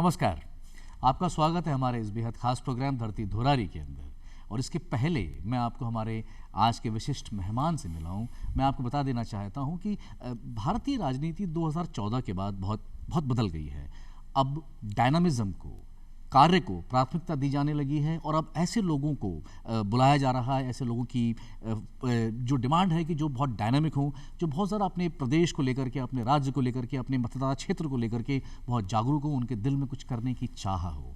नमस्कार, आपका स्वागत है हमारे इस बेहद खास प्रोग्राम धरती धुरारी के अंदर। और इसके पहले मैं आपको हमारे आज के विशिष्ट मेहमान से मिलाऊं, मैं आपको बता देना चाहता हूं कि भारतीय राजनीति 2014 के बाद बहुत बदल गई है। अब डायनामिज्म को, कार्य को प्राथमिकता दी जाने लगी है और अब ऐसे लोगों को बुलाया जा रहा है, ऐसे लोगों की जो डिमांड है कि जो बहुत डायनामिक हों, जो बहुत ज़्यादा अपने प्रदेश को लेकर के, अपने राज्य को लेकर के, अपने मतदाता क्षेत्र को लेकर के बहुत जागरूक हों, उनके दिल में कुछ करने की चाह हो।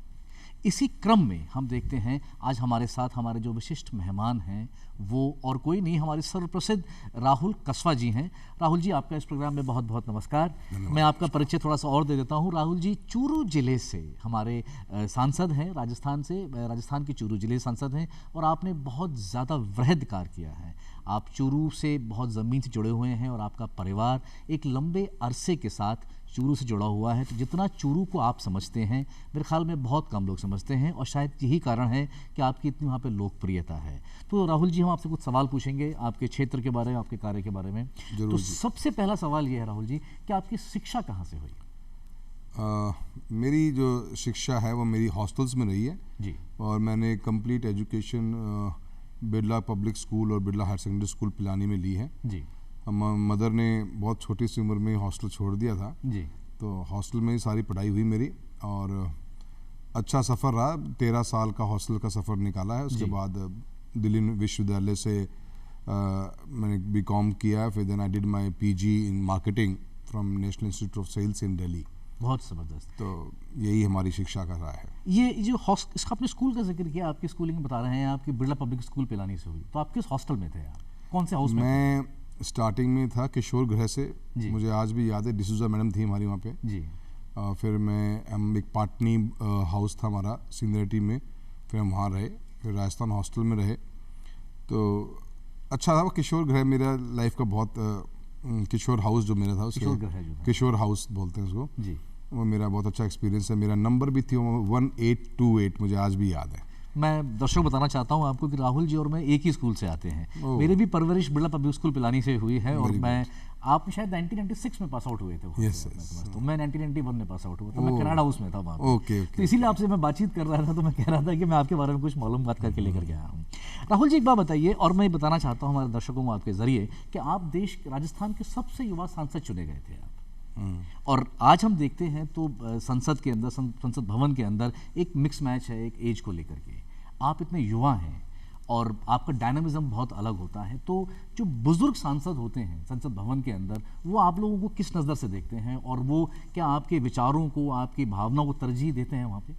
इसी क्रम में हम देखते हैं आज हमारे साथ हमारे जो विशिष्ट मेहमान हैं वो और कोई नहीं, हमारे सर्वप्रसिद्ध राहुल कसवा जी हैं। राहुल जी, आपका इस प्रोग्राम में बहुत बहुत नमस्कार। मैं आपका परिचय थोड़ा सा और दे देता हूं। राहुल जी चूरू जिले से हमारे सांसद हैं, राजस्थान के चूरू जिले सांसद हैं और आपने बहुत ज़्यादा वृहद कार्य किया है। आप चूरू से बहुत ज़मीन से जुड़े हुए हैं और आपका परिवार एक लंबे अरसे के साथ चूरू से जुड़ा हुआ है। तो जितना चूरू को आप समझते हैं, मेरे ख्याल में बहुत कम लोग समझते हैं और शायद यही कारण है कि आपकी इतनी वहाँ पे लोकप्रियता है। तो राहुल जी, हम आपसे कुछ सवाल पूछेंगे आपके क्षेत्र के बारे में, आपके कार्य के बारे में। तो सबसे पहला सवाल ये है राहुल जी कि आपकी शिक्षा कहाँ से हुई? मेरी जो शिक्षा है वो मेरी हॉस्टल्स में रही है जी। और मैंने complete education Birla public school और Birla higher secondary school Pilani में ली है जी। मदर ने बहुत छोटी सी उम्र में हॉस्टल छोड़ दिया था जी। तो हॉस्टल में ही सारी पढ़ाई हुई मेरी और अच्छा सफ़र रहा। 13 साल का हॉस्टल का सफ़र निकाला है। उसके बाद दिल्ली विश्वविद्यालय से मैंने बीकॉम किया, फिर then I did my PG in marketing from National Institute of Sales in Delhi. बहुत ज़बरदस्त। तो यही हमारी शिक्षा का रहा है। ये जो इसका आपने स्कूल का जिक्र किया, आपकी स्कूलिंग बता रहे हैं, आपकी बिरला पब्लिक स्कूल पिलानी से हुई, तो आप किस हॉस्टल में थे? आप कौन से हाउस में? मैं स्टार्टिंग में था किशोर गृह से, मुझे आज भी याद है, डिसूजा मैडम थी हमारी वहाँ पे जी। फिर हम एक पाटनी हाउस था हमारा सीनियरिटी में, फिर हम वहाँ रहे, फिर राजस्थान हॉस्टल में रहे। तो अच्छा था वो किशोर गृह, मेरा लाइफ का बहुत किशोर हाउस जो मेरा था उसके किशोर हाउस बोलते हैं उसको जी, वो मेरा बहुत अच्छा एक्सपीरियंस है। मेरा नंबर भी थी 1828, मुझे आज भी याद है। मैं दर्शक बताना चाहता हूं आपको कि राहुल जी और मैं एक ही स्कूल से आते हैं। मेरी भी परवरिश बिरला पब्लिक स्कूल पिलानी से हुई है और आप शायद 1996 में पास आउट हुए थे। तो मैं 1991 में पास आउट हुआ, तो मैं कनाडा हाउस में था वहाँ पे। तो इसीलिए आपसे मैं बातचीत कर रहा था, तो मैं कह रहा था कि मैं आपके बारे में कुछ मालूम बात करके लेकर के आया हूँ। राहुल जी, एक बात बताइए, और मैं बताना चाहता हूँ हमारे दर्शकों को आपके जरिए कि आप राजस्थान के सबसे युवा सांसद चुने गए थे आप। और आज हम देखते हैं तो संसद के अंदर, संसद भवन के अंदर एक मिक्स मैच है एक एज को लेकर के। आप इतने युवा हैं और आपका डायनामिज्म बहुत अलग होता है, तो जो बुजुर्ग सांसद होते हैं संसद भवन के अंदर, वो आप लोगों को किस नज़र से देखते हैं और वो क्या आपके विचारों को, आपकी भावनाओं को तरजीह देते हैं वहाँ पे?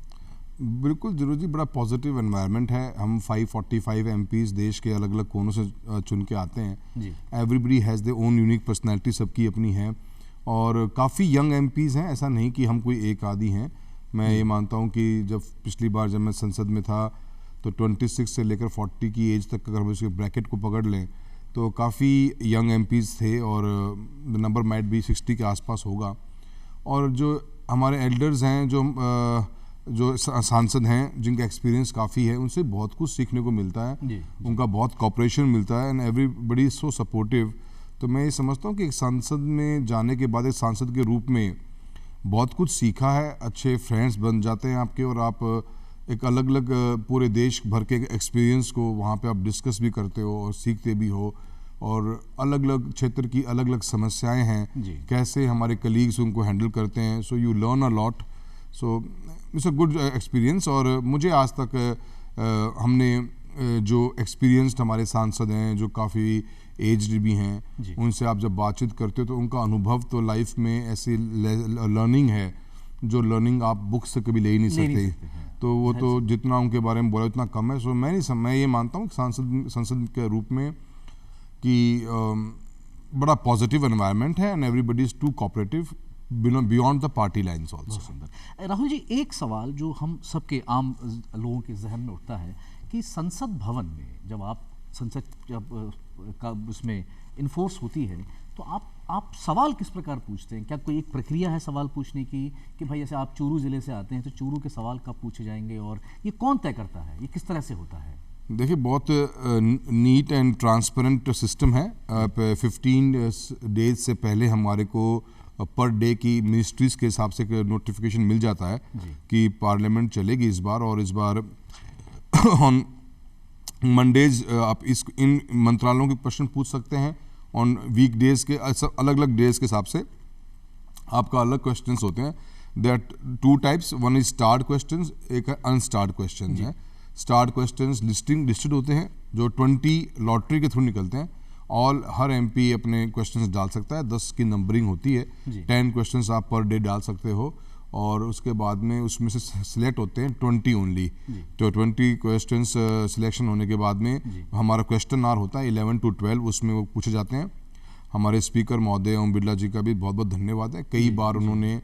बिल्कुल जरूर जी, बड़ा पॉजिटिव एनवायरनमेंट है। हम 545 MPs देश के अलग अलग कोनों से चुन के आते हैं। Everybody has their own unique personality, सबकी अपनी है और काफ़ी यंग MPs हैं, ऐसा नहीं कि हम कोई एक आदि हैं। मैं ये मानता हूँ कि जब पिछली बार जब मैं संसद में था तो 26 से लेकर 40 की एज तक अगर हम उसके ब्रैकेट को पकड़ लें तो काफ़ी यंग MPs थे और नंबर माइट भी 60 के आसपास होगा। और जो हमारे एल्डर्स हैं, जो सांसद हैं, जिनका एक्सपीरियंस काफ़ी है, उनसे बहुत कुछ सीखने को मिलता है। उनका बहुत कॉपरेशन मिलता है and everybody is so supportive. तो मैं ये समझता हूँ कि एक सांसद में जाने के बाद एक सांसद के रूप में बहुत कुछ सीखा है, अच्छे फ्रेंड्स बन जाते हैं आपके और आप एक अलग अलग पूरे देश भर के एक्सपीरियंस को वहाँ पे आप डिस्कस भी करते हो और सीखते भी हो और अलग अलग क्षेत्र की अलग अलग समस्याएं हैं, कैसे हमारे कलीग्स उनको हैंडल करते हैं। So you learn a lot, so it's a good experience. और मुझे आज तक हमने जो एक्सपीरियंस्ड हमारे सांसद हैं, जो काफ़ी एज्ड भी हैं, उनसे आप जब बातचीत करते हो तो उनका अनुभव तो लाइफ में ऐसी लर्निंग है जो लर्निंग आप बुक से कभी ले ही नहीं सकते। तो वो तो जितना उनके बारे में बोला उतना कम है। सो मैं ये मानता हूँ कि संसद के रूप में कि बड़ा पॉजिटिव एनवायरनमेंट है and everybody is too cooperative beyond the party lines also. Rahul ji, एक सवाल जो हम सबके आम लोगों के जहन में उठता है कि संसद भवन में जब आप उसमें इन्फोर्स होती है तो आप सवाल किस प्रकार पूछते हैं? क्या कोई एक प्रक्रिया है सवाल पूछने की कि भाई जैसे आप चूरू ज़िले से आते हैं तो चूरू के सवाल कब पूछे जाएंगे और ये कौन तय करता है, ये किस तरह से होता है? देखिए, बहुत नीट एंड ट्रांसपेरेंट सिस्टम है। 15 डेज से पहले हमारे को पर डे की मिनिस्ट्रीज़ के हिसाब से नोटिफिकेशन मिल जाता है कि पार्लियामेंट चलेगी इस बार, और इस बार ऑन मंडेज आप इन मंत्रालयों के क्वेश्चन पूछ सकते हैं। ऑन वीक डेज के अलग अलग डेज के हिसाब से आपका अलग क्वेश्चंस होते हैं। There are 2 types, one is starred questions, एक है अनस्टार्ड क्वेश्चंस है। स्टार्ड क्वेश्चंस लिस्टेड होते हैं जो 20 लॉटरी के थ्रू निकलते हैं, और हर एमपी अपने क्वेश्चंस डाल सकता है। 10 की नंबरिंग होती है, 10 क्वेश्चंस आप पर डे डाल सकते हो, और उसके बाद में उसमें से सिलेक्ट होते हैं 20 ओनली। तो 20 क्वेश्चंस सिलेक्शन होने के बाद में हमारा क्वेश्चन आवर होता है 11 to 12, उसमें वो पूछे जाते हैं। हमारे स्पीकर महोदय ओम बिरला जी का भी बहुत बहुत धन्यवाद है। कई बार उन्होंने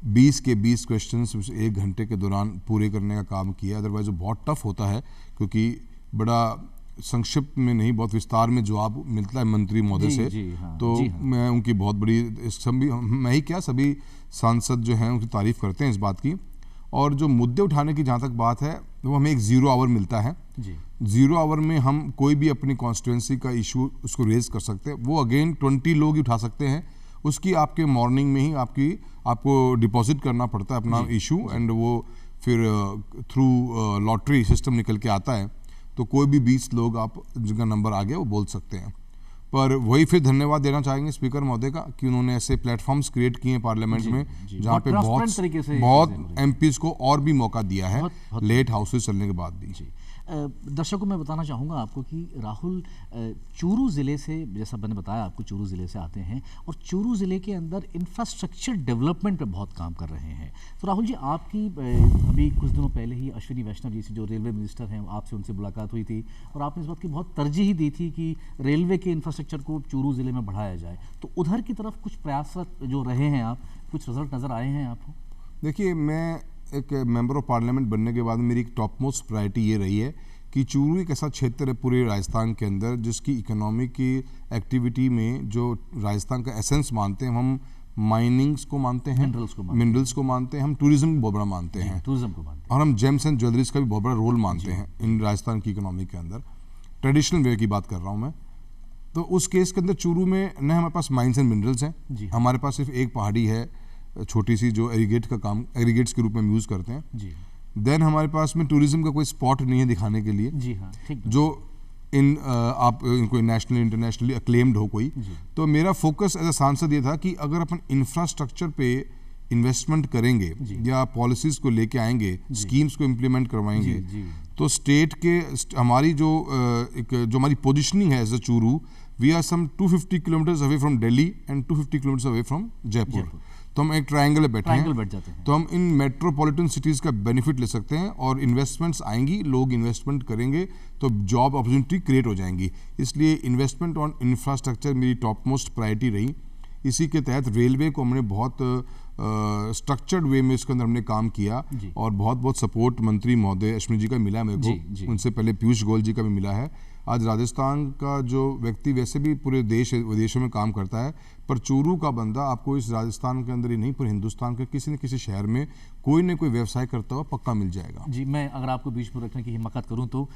20 के 20 क्वेश्चंस 1 घंटे के दौरान पूरे करने का काम किया। अदरवाइज वो बहुत टफ होता है, क्योंकि बड़ा संक्षिप्त में नहीं, बहुत विस्तार में जवाब मिलता है मंत्री महोदय से। तो मैं उनकी बहुत बड़ी मैं ही क्या, सभी सांसद जो हैं उनकी तारीफ करते हैं इस बात की। और जो मुद्दे उठाने की जहाँ तक बात है, वो हमें एक 0 आवर मिलता है। 0 आवर में हम कोई भी अपनी कॉन्स्टिट्यूंसी का इशू उसको रेज कर सकते हैं। वो अगेन 20 लोग ही उठा सकते हैं। उसकी आपके मॉर्निंग में ही आपको डिपॉजिट करना पड़ता है अपना इशू, एंड वो फिर थ्रू लॉटरी सिस्टम निकल के आता है। तो कोई भी 20 लोग आप जिनका नंबर आ गया वो बोल सकते हैं। पर वही फिर धन्यवाद देना चाहेंगे स्पीकर महोदय का कि उन्होंने ऐसे प्लेटफॉर्म्स क्रिएट किए हैं पार्लियामेंट में, जहाँ पे बहुत एमपीज को और भी मौका दिया है लेट हाउसेस चलने के बाद भी। दर्शकों मैं बताना चाहूँगा आपको कि राहुल चूरू ज़िले से, जैसा मैंने बताया आपको, चूरू ज़िले से आते हैं और चूरू ज़िले के अंदर इंफ्रास्ट्रक्चर डेवलपमेंट पे बहुत काम कर रहे हैं। तो राहुल जी, आपकी अभी कुछ दिनों पहले ही अश्विनी वैष्णव जी से, जो रेलवे मिनिस्टर हैं, आपसे उनसे मुलाकात हुई थी और आपने इस बात की बहुत तरजीह दी थी कि रेलवे के इंफ्रास्ट्रक्चर को चूरू ज़िले में बढ़ाया जाए। तो उधर की तरफ कुछ प्रयास जो रहे हैं आप, कुछ रिजल्ट नज़र आए हैं आपको? देखिए, मैं एक मेंबर ऑफ पार्लियामेंट बनने के बाद मेरी एक टॉप मोस्ट प्रायोरिटी ये रही है कि चूरू एक ऐसा क्षेत्र है पूरे राजस्थान के अंदर जिसकी इकोनॉमी की एक्टिविटी में जो राजस्थान का एसेंस मानते हैं हम, माइनिंग्स को मानते हैं, मिनरल्स को मानते हैं, हम टूरिज्म को बहुत बड़ा मानते हैं, और हम जेम्स एंड ज्वेलरीज का भी बहुत बड़ा रोल मानते हैं इन राजस्थान की इकोनॉमी के अंदर। ट्रेडिशनल वे की बात कर रहा हूँ मैं। तो उस केस के अंदर चूरू में न हमारे पास माइंस एंड मिनरल्स हैं, हमारे पास सिर्फ एक पहाड़ी है छोटी सी जो एग्रीगेट्स के रूप में यूज़ करते हैं। देन हमारे पास में टूरिज्म का कोई स्पॉट नहीं है दिखाने के लिए, जो आप इनको नेशनली इंटरनेशनली अक्लेम्ड हो कोई। तो मेरा फोकस एज अ सांसद ये था कि अगर अपन इंफ्रास्ट्रक्चर पे इन्वेस्टमेंट करेंगे या पॉलिसीज को लेके आएंगे, स्कीम्स को इम्प्लीमेंट करवाएंगे, तो स्टेट के हमारी जो हमारी पोजिशनिंग है as a Churu, we are some 250 kilometres away from Delhi and 250 kilometres away from Jaipur. तो हम एक ट्रायंगल में बैठे हैं, तो हम इन मेट्रोपॉलिटन सिटीज़ का बेनिफिट ले सकते हैं और इन्वेस्टमेंट्स आएंगी, लोग इन्वेस्टमेंट करेंगे तो जॉब अपॉर्चुनिटी क्रिएट हो जाएंगी। इसलिए इन्वेस्टमेंट ऑन इंफ्रास्ट्रक्चर मेरी टॉप मोस्ट प्रायोरिटी रही। इसी के तहत रेलवे को हमने बहुत स्ट्रक्चर्ड वे में इसके अंदर हमने काम किया और बहुत बहुत सपोर्ट मंत्री महोदय अश्विनी जी का मिला है मेरे को, उनसे पहले पीयूष गोयल जी का भी मिला है। आज राजस्थान का जो व्यक्ति वैसे भी पूरे देश विदेशों में काम करता है, पर चूरू का बंदा आपको इस राजस्थान के अंदर ही नहीं पूरे हिंदुस्तान के किसी न किसी शहर में कोई न कोई व्यवसाय करता हुआ पक्का मिल जाएगा। जी, मैं अगर आपको बीच में रखने की हिम्मत करूं तो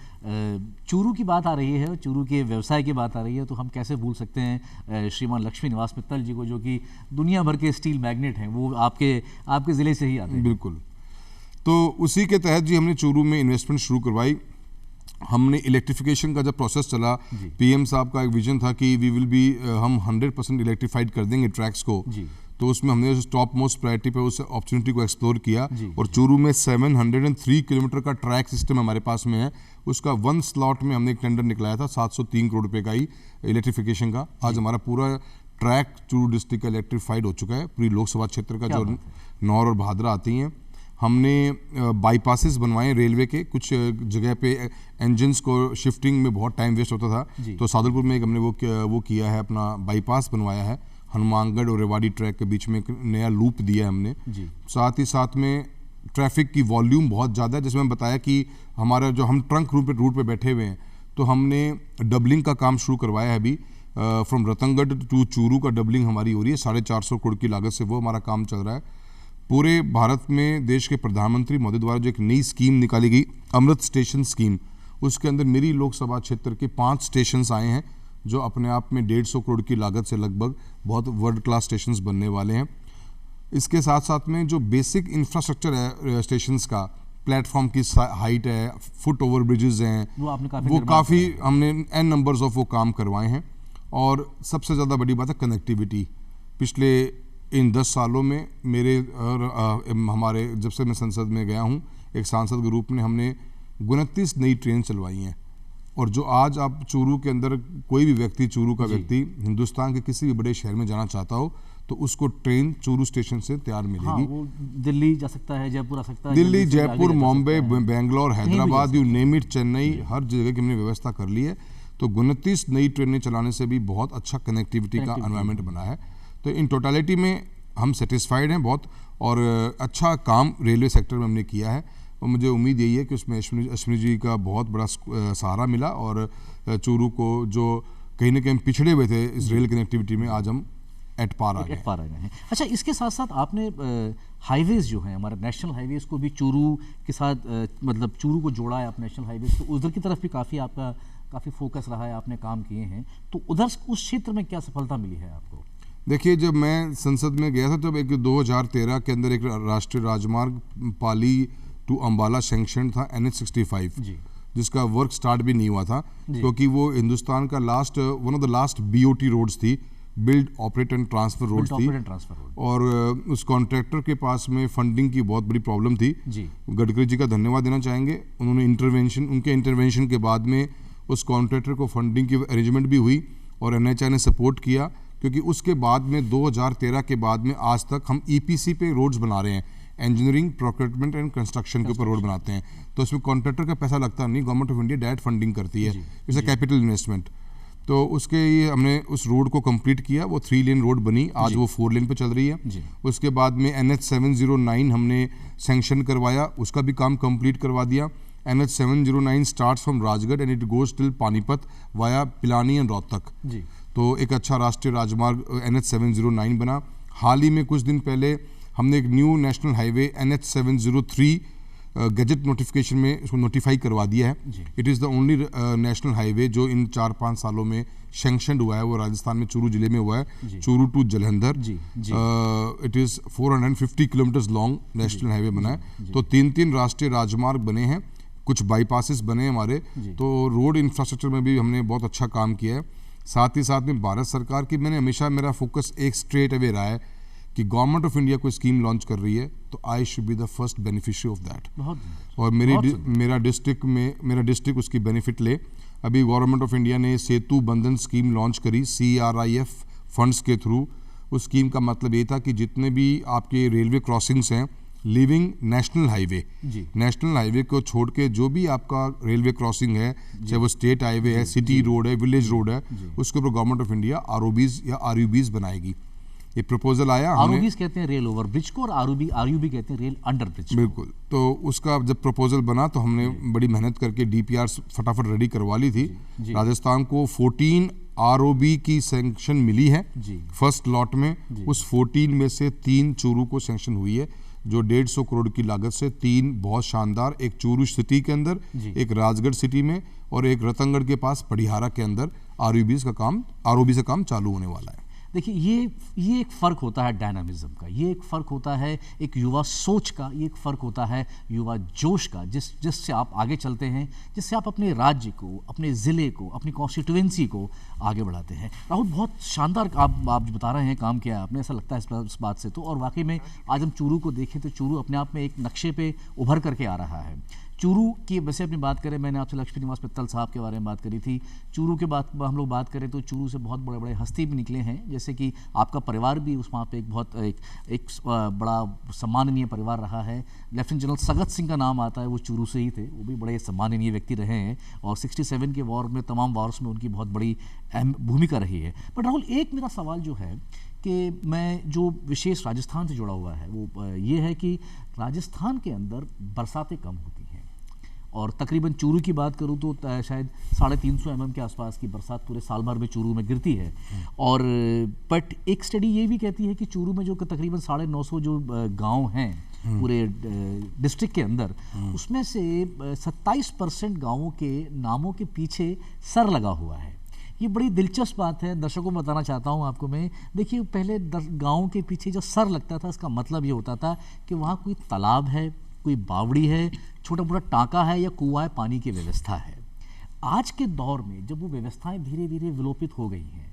चूरू की बात आ रही है, चूरू के व्यवसाय की बात आ रही है, तो हम कैसे भूल सकते हैं श्रीमान लक्ष्मी निवास मित्तल जी को, जो कि दुनिया भर के स्टील मैग्नेट हैं, वो आपके ज़िले से ही आते हैं। बिल्कुल। तो उसी के तहत जी हमने चूरू में इन्वेस्टमेंट शुरू करवाई। हमने इलेक्ट्रिफिकेशन का जब प्रोसेस चला, पीएम साहब का एक विजन था कि हम 100% इलेक्ट्रीफाइड कर देंगे ट्रैक्स को, तो उसमें हमने टॉप मोस्ट प्रायोरिटी पे उस अपॉर्चुनिटी को एक्सप्लोर किया और चूरू में 703 किलोमीटर का ट्रैक सिस्टम हमारे पास में है। उसका 1 स्लॉट में हमने एक टेंडर निकलाया था 703 करोड़ रुपए का ही इलेक्ट्रिफिकेशन का। आज हमारा पूरा ट्रैक चूरू डिस्ट्रिक्ट का इलेक्ट्रीफाइड हो चुका है, पूरी लोकसभा क्षेत्र का जो नौर और भादरा आती हैं। हमने बाईपासेस बनवाए रेलवे के, कुछ जगह पे इंजन्स को शिफ्टिंग में बहुत टाइम वेस्ट होता था, तो सादुलपुर में एक हमने वो किया है, अपना बाईपास बनवाया है। हनुमानगढ़ और रेवाड़ी ट्रैक के बीच में एक नया लूप दिया है हमने। साथ ही साथ में ट्रैफिक की वॉल्यूम बहुत ज़्यादा है, जिसमें बताया कि हमारा जो हम ट्रंक रूट पे बैठे हुए हैं, तो हमने डबलिंग का काम शुरू करवाया है अभी। फ्रॉम रतनगढ़ टू चूरू का डबलिंग हमारी हो रही है, 450 करोड़ की लागत से वो हमारा काम चल रहा है। पूरे भारत में देश के प्रधानमंत्री मोदी द्वारा जो एक नई स्कीम निकाली गई, अमृत स्टेशन स्कीम, उसके अंदर मेरी लोकसभा क्षेत्र के 5 स्टेशंस आए हैं जो अपने आप में 150 करोड़ की लागत से लगभग बहुत वर्ल्ड क्लास स्टेशंस बनने वाले हैं। इसके साथ साथ में जो बेसिक इंफ्रास्ट्रक्चर है स्टेशंस का, प्लेटफॉर्म की हाइट है, फुट ओवर ब्रिजेस हैं, वो काफ़ी हमने एन नंबर्स ऑफ वो काम करवाए हैं। और सबसे ज़्यादा बड़ी बात है कनेक्टिविटी। पिछले इन 10 सालों में मेरे हमारे जब से मैं संसद में गया हूँ, एक सांसद के रूप में हमने 29 नई ट्रेन चलवाई हैं। और जो आज आप चूरू के अंदर कोई भी व्यक्ति, चूरू का व्यक्ति हिंदुस्तान के किसी भी बड़े शहर में जाना चाहता हो तो उसको ट्रेन चूरू स्टेशन से तैयार मिलेगी। हाँ, वो दिल्ली जा सकता है, जयपुर आ सकता है, Delhi, Jaipur, Mumbai, Bangalore, Hyderabad, you name it, Chennai, हर जगह की हमने व्यवस्था कर ली है। तो 29 नई ट्रेनें चलाने से भी बहुत अच्छा कनेक्टिविटी का एनवायरनमेंट बना है। तो इन टोटलिटी में हम सेटिस्फाइड हैं बहुत, और अच्छा काम रेलवे सेक्टर में हमने किया है। और मुझे उम्मीद यही है कि उसमें अश्विनी जी का बहुत बड़ा सहारा मिला, और चूरू को जो कहीं ना कहीं पिछड़े हुए थे इस रेल कनेक्टिविटी में, आज हम एट पार आ गए हैं। अच्छा, इसके साथ साथ आपने हाईवेज जो हैं, हमारे नेशनल हाईवेज को भी चूरू के साथ मतलब चूरू को जोड़ा है आप नेशनल हाईवेज, तो उधर की तरफ भी काफ़ी फोकस रहा है, आपने काम किए हैं। तो उधर उस क्षेत्र में क्या सफलता मिली है आपको? देखिए, जब मैं संसद में गया था तब एक 2013 के अंदर एक राष्ट्रीय राजमार्ग पाली टू अम्बाला सैंक्शन था, NH65, जिसका वर्क स्टार्ट भी नहीं हुआ था, क्योंकि वो हिंदुस्तान का one of the last BOT roads थी, build operate and transfer road थी। और उस कॉन्ट्रैक्टर के पास में फंडिंग की बहुत बड़ी प्रॉब्लम थी। गडकरी जी का धन्यवाद देना चाहेंगे, उन्होंने उनके इंटरवेंशन के बाद में उस कॉन्ट्रैक्टर को फंडिंग की अरेंजमेंट भी हुई और NHAI ने सपोर्ट किया, क्योंकि उसके बाद में 2013 के बाद में आज तक हम EPC पे रोड्स बना रहे हैं, इंजीनियरिंग, प्रोक्योरमेंट एंड कंस्ट्रक्शन के ऊपर रोड बनाते हैं। तो उसमें कॉन्ट्रैक्टर का पैसा लगता नहीं, government of India direct funding करती है, इट्स अ कैपिटल इन्वेस्टमेंट। तो उसके लिए हमने उस रोड को कंप्लीट किया, वो 3 लेन रोड बनी, आज वो 4 लेन पे चल रही है। उसके बाद में NH709 हमने सैंक्शन करवाया, उसका भी काम कंप्लीट करवा दिया। NH709 starts from Rajgarh and it goes till Panipat via Pilani and Rohtak. तो एक अच्छा राष्ट्रीय राजमार्ग NH709 बना। हाल ही में कुछ दिन पहले हमने एक new national highway NH703 gadget notification में उसको नोटिफाई करवा दिया है। It is the only national highway जो इन 4-5 सालों में सैंक्शन हुआ है, वो राजस्थान में चूरू जिले में हुआ है, Churu to Jalandhar. It is 450 kilometres long national highway बना है। तो 3 राष्ट्रीय राजमार्ग बने हैं, कुछ बाईपासेस बने हैं हमारे। तो रोड इंफ्रास्ट्रक्चर में भी हमने बहुत अच्छा काम किया है। साथ ही साथ में भारत सरकार की हमेशा मेरा फोकस एक स्ट्रेट अवे रहा है कि गवर्नमेंट ऑफ इंडिया कोई स्कीम लॉन्च कर रही है तो I should be the first beneficiary of that, और मेरा डिस्ट्रिक्ट उसकी बेनिफिट ले। अभी गवर्नमेंट ऑफ इंडिया ने सेतु बंधन स्कीम लॉन्च करी CRIF फंड्स के थ्रू। उस स्कीम का मतलब ये था कि जितने भी आपके रेलवे क्रॉसिंग्स हैं लिविंग नेशनल हाईवे को छोड़ के जो भी आपका रेलवे क्रॉसिंग है, चाहे वो स्टेट हाईवे है, सिटी रोड है, विलेज रोड है, उसके ऊपर गवर्नमेंट ऑफ इंडिया ROBs या RUBs बनाएगी। ये प्रपोजल आया, ROBs कहते हैं रेल ओवर ब्रिज को, और RUB कहते हैं रेल अंडर ब्रिज। बिल्कुल। तो उसका जब प्रपोजल बना तो हमने बड़ी मेहनत करके DPRs फटाफट रेडी करवा ली थी। राजस्थान को 14 ROB की सैंक्शन मिली है फर्स्ट लॉट में। उस 14 में से 3 चूरू को सैंक्शन हुई है, जो 150 करोड़ की लागत से 3 बहुत शानदार, एक चूरू सिटी के अंदर, एक राजगढ़ सिटी में, और एक रतनगढ़ के पास पड़िहारा के अंदर ROB से काम चालू होने वाला है। देखिए, ये एक फ़र्क होता है डायनामिज्म का, ये एक फ़र्क होता है एक युवा सोच का, ये एक फ़र्क होता है युवा जोश का, जिससे आप आगे चलते हैं, जिससे आप अपने राज्य को, अपने ज़िले को, अपनी कॉन्स्टिट्यूएंसी को आगे बढ़ाते हैं। राहुल, बहुत शानदार आप बता रहे हैं काम किया है आपने, ऐसा लगता है इस बात से तो। और वाकई में आज हम चूरू को देखें तो चूरू अपने आप में एक नक्शे पे उभर करके आ रहा है। चूरू की वैसे अपनी बात करें, मैंने आपसे लक्ष्मी निवास मित्तल साहब के बारे में बात करी थी। चूरू के बाद हम लोग बात करें तो चूरू से बहुत बड़े बड़े हस्ती भी निकले हैं, जैसे कि आपका परिवार भी उस वहाँ पे एक बड़ा सम्माननीय परिवार रहा है। लेफ्टिनेंट जनरल सगत सिंह का नाम आता है, वो चूरू से ही थे, वो भी बड़े सम्माननीय व्यक्ति रहे हैं, और 67 के वॉर में, तमाम वॉर्स में उनकी बहुत बड़ी अहम भूमिका रही है। बट राहुल, एक मेरा सवाल जो है कि मैं जो विशेष राजस्थान से जुड़ा हुआ है वो ये है कि राजस्थान के अंदर बरसातें कम होती हैं, और तकरीबन चूरू की बात करूं तो शायद 350 mm के आसपास की बरसात पूरे साल भर में चूरू में गिरती है। और बट एक स्टडी ये भी कहती है कि चूरू में जो तकरीबन 950 जो गांव हैं पूरे डिस्ट्रिक्ट के अंदर, उसमें से 27% गांवों के नामों के पीछे सर लगा हुआ है। ये बड़ी दिलचस्प बात है, दर्शकों को बताना चाहता हूँ आपको मैं। देखिए पहले गाँव के पीछे जो सर लगता था, इसका मतलब ये होता था कि वहाँ कोई तालाब है, कोई बावड़ी है, छोटा मोटा टाँका है या कुआं है, पानी की व्यवस्था है। आज के दौर में जब वो व्यवस्थाएं धीरे धीरे विलोपित हो गई हैं,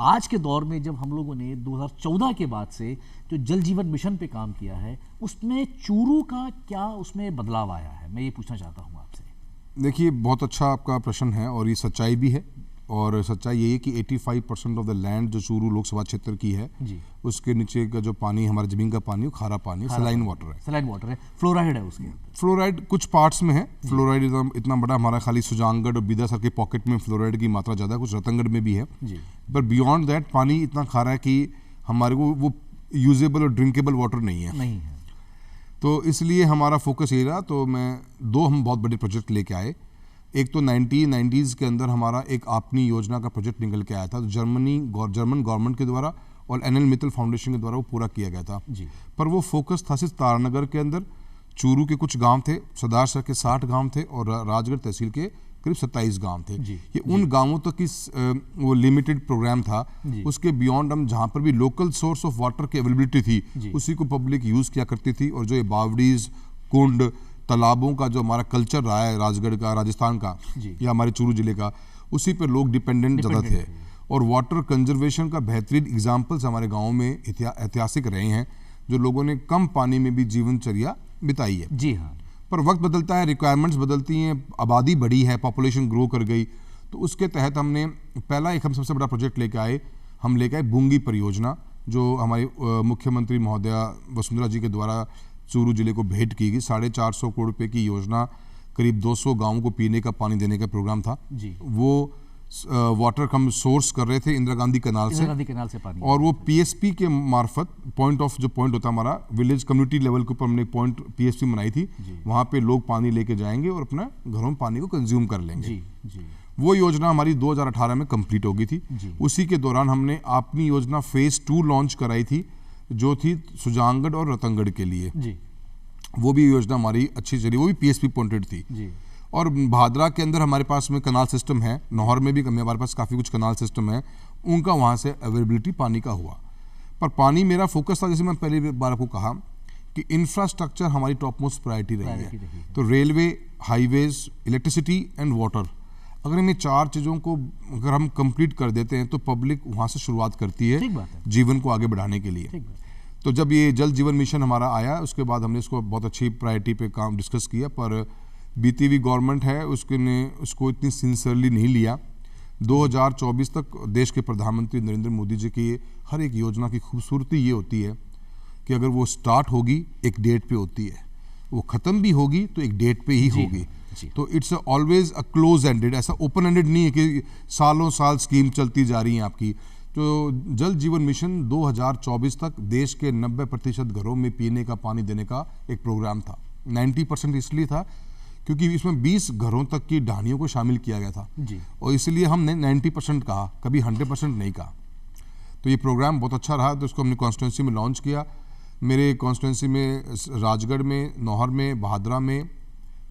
आज के दौर में जब हम लोगों ने 2014 के बाद से जो जल जीवन मिशन पे काम किया है, उसमें चूरू का क्या उसमें बदलाव आया है, मैं ये पूछना चाहता हूँ आपसे। देखिए बहुत अच्छा आपका प्रश्न है और ये सच्चाई भी है। और सच्चाई यही है कि 85% ऑफ द लैंड जो चूरू लोकसभा क्षेत्र की है जी, उसके नीचे का जो पानी हमारे ज़मीन का पानी, वो खारा पानी, सलाइन वाटर है। सलाइन वाटर है, फ्लोराइड है उसके। फ्लोराइड कुछ पार्ट्स में है, फ्लोराइड इतना बड़ा हमारा खाली सुजानगढ़ और बीदा सर के पॉकेट में फ्लोराइड की मात्रा ज़्यादा है, कुछ रतनगढ़ में भी है। पर बियॉन्ड दैट पानी इतना खारा है कि हमारे को वो यूजेबल और ड्रिंकेबल वाटर नहीं है। तो इसलिए हमारा फोकस ये रहा। तो हम बहुत बड़े प्रोजेक्ट लेके आए। एक तो 1990s के अंदर हमारा एक आपनी योजना का प्रोजेक्ट निकल के आया था, तो जर्मन गवर्नमेंट के द्वारा और एनएल मित्तल फाउंडेशन के द्वारा वो पूरा किया गया था जी। पर वो फोकस था सिर्फ तारानगर के अंदर। चूरू के कुछ गांव थे, सदारसर के 60 गांव थे और राजगढ़ तहसील के करीब 27 गांव थे। ये उन गांवों तक की वो लिमिटेड प्रोग्राम था। उसके बियॉन्ड हम जहाँ पर भी लोकल सोर्स ऑफ वाटर की अवेलेबिलिटी थी उसी को पब्लिक यूज़ किया करती थी। और जो ये बावड़ीज, कुंड, तालाबों का जो हमारा कल्चर रहा है राजगढ़ का, राजस्थान का या हमारे चूरू जिले का, उसी पर लोग डिपेंडेंट ज़्यादा थे। और वाटर कंजर्वेशन का बेहतरीन एग्जाम्पल्स हमारे गाँव में ऐतिहासिक रहे हैं, जो लोगों ने कम पानी में भी जीवनचर्या बिताई है। जी हाँ। पर वक्त बदलता है, रिक्वायरमेंट्स बदलती हैं, आबादी बढ़ी है, पॉपुलेशन ग्रो कर गई। तो उसके तहत हमने हम सबसे बड़ा प्रोजेक्ट लेके आए। हम लेके आए बुंगी परियोजना, जो हमारे मुख्यमंत्री महोदया वसुंधरा जी के द्वारा चूरू जिले को भेंट की गई। 450 करोड़ रुपए की योजना, करीब 200 गाँवों को पीने का पानी देने का प्रोग्राम था जी। वो वाटर हम सोर्स कर रहे थे इंदिरा गांधी कैनाल से पानी, और वो पीएसपी के मार्फत पॉइंट होता हमारा विलेज कम्युनिटी लेवल के ऊपर हमने एक पॉइंट पीएसपी बनाई थी। वहाँ पे लोग पानी लेके जाएंगे और अपना घरों में पानी को कंज्यूम कर लेंगे जी। वो योजना हमारी 2018 में कंप्लीट हो गई थी। उसी के दौरान हमने अपनी योजना फेज 2 लॉन्च कराई थी, जो थी सुजानगढ़ और रतनगढ़ के लिए जी। वो भी योजना हमारी अच्छी चली, वो भी पीएसपी पॉइंटेड थी जी। और भादरा के अंदर हमारे पास में कनाल सिस्टम है, नौहर में भी हमारे पास काफ़ी कुछ कनाल सिस्टम है, उनका वहाँ से अवेलेबिलिटी पानी का हुआ। पर पानी मेरा फोकस था, जैसे मैं पहली बार आपको कहा कि इंफ्रास्ट्रक्चर हमारी टॉप मोस्ट प्रायोरिटी रही है। तो railway, highways, electricity and water, अगर इन 4 चीज़ों को अगर हम कंप्लीट कर देते हैं तो पब्लिक वहाँ से शुरुआत करती है जीवन को आगे बढ़ाने के लिए। तो जब ये जल जीवन मिशन हमारा आया, उसके बाद हमने इसको बहुत अच्छी प्रायोरिटी पे काम डिस्कस किया, पर बीती हुई गवर्नमेंट है उसको इतनी सिंसियरली नहीं लिया। 2024 तक देश के प्रधानमंत्री नरेंद्र मोदी जी की हर एक योजना की खूबसूरती ये होती है कि अगर वो स्टार्ट होगी एक डेट पे होती है, वो ख़त्म भी होगी तो एक डेट पे ही होगी। तो it's always a close ended, ऐसा ओपन एंडेड नहीं है कि सालों साल स्कीम चलती जा रही है आपकी। तो जल जीवन मिशन 2024 तक देश के 90% घरों में पीने का पानी देने का एक प्रोग्राम था। 90% इसलिए था क्योंकि इसमें 20 घरों तक की ढानियों को शामिल किया गया था जी। और इसलिए हमने 90% कहा, कभी 100% नहीं कहा। तो ये प्रोग्राम बहुत अच्छा रहा, तो इसको हमने कॉन्स्टिट्यूंसी में लॉन्च किया। मेरे कॉन्स्टिट्यूंसी में राजगढ़ में, नौहर में, भादरा में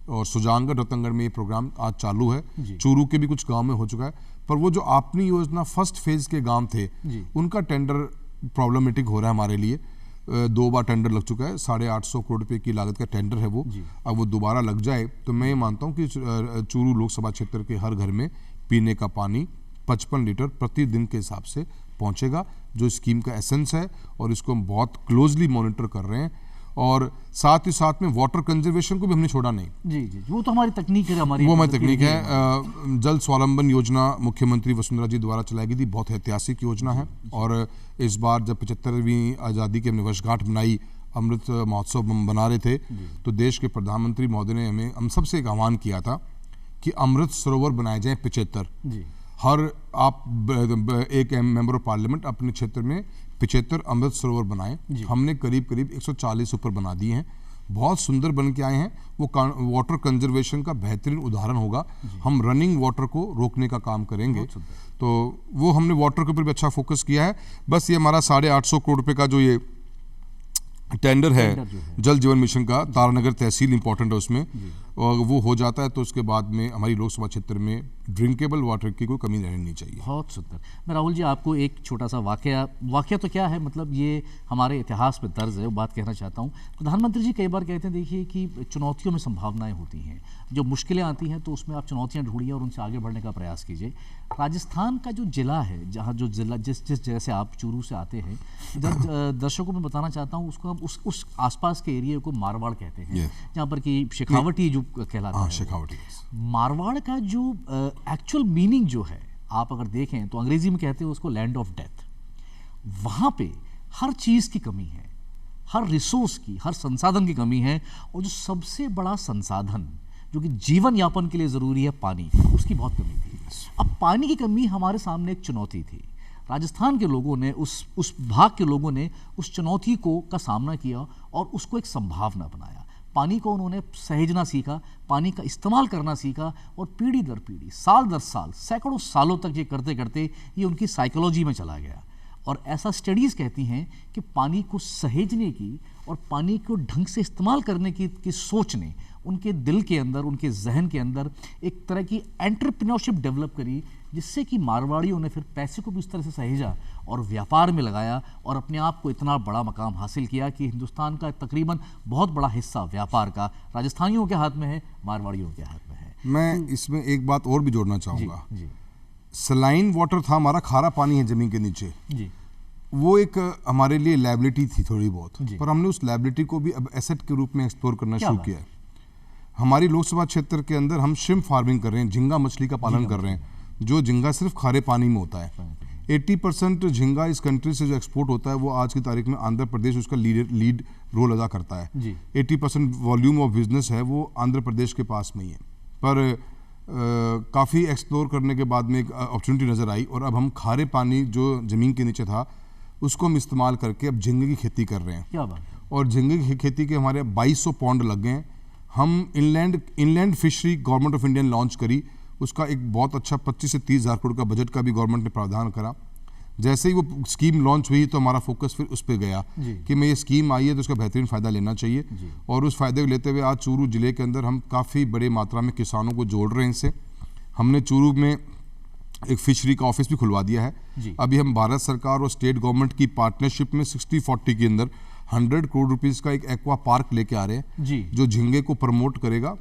और सुजानगढ़, रतनगढ़ में ये प्रोग्राम आज चालू है। चूरू के भी कुछ गांव में हो चुका है। पर वो जो आपनी योजना फर्स्ट फेज के गांव थे उनका टेंडर प्रॉब्लमैटिक हो रहा है हमारे लिए। 2 बार टेंडर लग चुका है, 850 करोड़ रुपए की लागत का टेंडर है वो। अब वो दोबारा लग जाए तो मैं ये मानता हूँ कि चूरू लोकसभा क्षेत्र के हर घर में पीने का पानी 55 लीटर प्रतिदिन के हिसाब से पहुँचेगा, जो स्कीम का एसेंस है। और इसको हम बहुत क्लोजली मॉनिटर कर रहे हैं। और साथ ही साथ में वाटर कंजर्वेशन को भी हमने छोड़ा नहीं जी। वो तो हमारी तकनीक है, वो हमारी तकनीक है। जल स्वावलंबन योजना मुख्यमंत्री वसुंधरा जी द्वारा चलाई गई थी, बहुत ऐतिहासिक योजना है। और इस बार जब 75वीं आज़ादी की हमने वर्षगांठ बनाई, अमृत महोत्सव हम बना रहे थे, तो देश के प्रधानमंत्री महोदय ने हम सबसे एक आह्वान किया था कि अमृत सरोवर बनाए जाए 75। हर एक मेंबर ऑफ पार्लियामेंट अपने क्षेत्र में 75 अमृत सरोवर बनाएं। हमने करीब 140 ऊपर बना दिए हैं, बहुत सुंदर बन के आए हैं। वो वाटर कंजर्वेशन का बेहतरीन उदाहरण होगा। हम रनिंग वाटर को रोकने का काम करेंगे, तो वो हमने वाटर के ऊपर भी अच्छा फोकस किया है। बस ये हमारा 850 करोड़ रुपए का जो ये टेंडर है जल जीवन मिशन का, तारानगर तहसील इंपॉर्टेंट है उसमें, और वो हो जाता है तो उसके बाद में हमारी लोकसभा क्षेत्र में ड्रिंकेबल वाटर की कोई कमी रहनी नहीं चाहिए। बहुत सुंदर। मैं राहुल जी आपको एक छोटा सा वाकया तो क्या है, मतलब ये हमारे इतिहास में दर्ज है, वो बात कहना चाहता हूँ। प्रधानमंत्री जी कई बार कहते हैं देखिए कि चुनौतियों में संभावनाएं होती हैं, जो मुश्किलें आती हैं तो उसमें आप चुनौतियां ढूंढिए और उनसे आगे बढ़ने का प्रयास कीजिए। राजस्थान का जो जिला है, जहाँ जो जिला जिस जगह से आप चूरू से आते हैं, दर्शकों में बताना चाहता हूँ उसको हम उस आसपास के एरिया को मारवाड़ कहते हैं, जहाँ पर कि शेखावटी जो कहलाता है। शेखावटी। मारवाड़ का जो एक्चुअल मीनिंग जो है, आप अगर देखें तो अंग्रेजी में कहते हैं उसको लैंड ऑफ डेथ। वहाँ पे हर चीज़ की कमी है, हर रिसोर्स की, हर संसाधन की कमी है, और जो सबसे बड़ा संसाधन जो कि जीवन यापन के लिए ज़रूरी है, पानी, उसकी बहुत कमी थी। अब पानी की कमी हमारे सामने एक चुनौती थी। राजस्थान के लोगों ने, उस भाग के लोगों ने उस चुनौती का सामना किया और उसको एक संभावना बनाया। पानी को उन्होंने सहेजना सीखा, पानी का इस्तेमाल करना सीखा, और पीढ़ी दर पीढ़ी, साल दर साल, सैकड़ों सालों तक ये करते करते ये उनकी साइकोलॉजी में चला गया। और ऐसा स्टडीज़ कहती हैं कि पानी को सहेजने की और पानी को ढंग से इस्तेमाल करने की सोच ने उनके दिल के अंदर, उनके जहन के अंदर एक तरह की एंटरप्रेन्योरशिप डेवलप करी, जिससे कि मारवाड़ियों ने फिर पैसे को भी उस तरह से सहेजा और व्यापार में लगाया और अपने आप को इतना बड़ा मकाम हासिल किया कि हिंदुस्तान का तकरीबन बहुत बड़ा हिस्सा व्यापार का राजस्थानियों के हाथ में है, मारवाड़ियों के हाथ में है। मैं इसमें एक बात और भी जोड़ना चाहूँगा। जी, जी। सलाइन वाटर था, हमारा खारा पानी है ज़मीन के नीचे जी। वो एक हमारे लिए लायबिलिटी थी थोड़ी बहुत, जी। पर हमने उस लायबिलिटी को भी अब एसेट के रूप में एक्सप्लोर करना शुरू किया है। हमारी लोकसभा क्षेत्र के अंदर हम श्रिम्प फार्मिंग कर रहे हैं, झींगा मछली का पालन कर रहे हैं, जो झींगा सिर्फ खारे पानी में होता है। 80% झींगा इस कंट्री से जो एक्सपोर्ट होता है वो आज की तारीख में आंध्र प्रदेश उसका लीड रोल अदा करता है। 80% वॉल्यूम ऑफ बिजनेस है वो आंध्र प्रदेश के पास में ही है। पर काफ़ी एक्सप्लोर करने के बाद में एक अपॉर्चुनिटी नज़र आई और अब हम खारे पानी जो ज़मीन के नीचे था उसको हम इस्तेमाल करके अब झींगे की खेती कर रहे हैं। क्या बात। और झींगे की खेती के हमारे 2200 पॉन्ड लग गए हैं। हम inland fishery government of India ने लॉन्च करी, उसका एक बहुत अच्छा 25 से 30 हज़ार करोड़ का बजट का भी गवर्नमेंट ने प्रावधान करा। जैसे ही वो स्कीम लॉन्च हुई तो हमारा फोकस फिर उस पर गया कि मैं ये स्कीम आई है तो उसका बेहतरीन फ़ायदा लेना चाहिए, और उस फ़ायदे को लेते हुए आज चूरू ज़िले के अंदर हम काफ़ी बड़े मात्रा में किसानों को जोड़ रहे हैं इससे। हमने चूरू में एक फिशरी का ऑफिस भी खुलवा दिया है। अभी हम भारत सरकार और स्टेट गवर्नमेंट की पार्टनरशिप में 60-40 के अंदर 100 करोड़ रुपीस का एक एक्वा पार्क लेके आ रहे हैं जो झींगे को प्रमोट करेगा।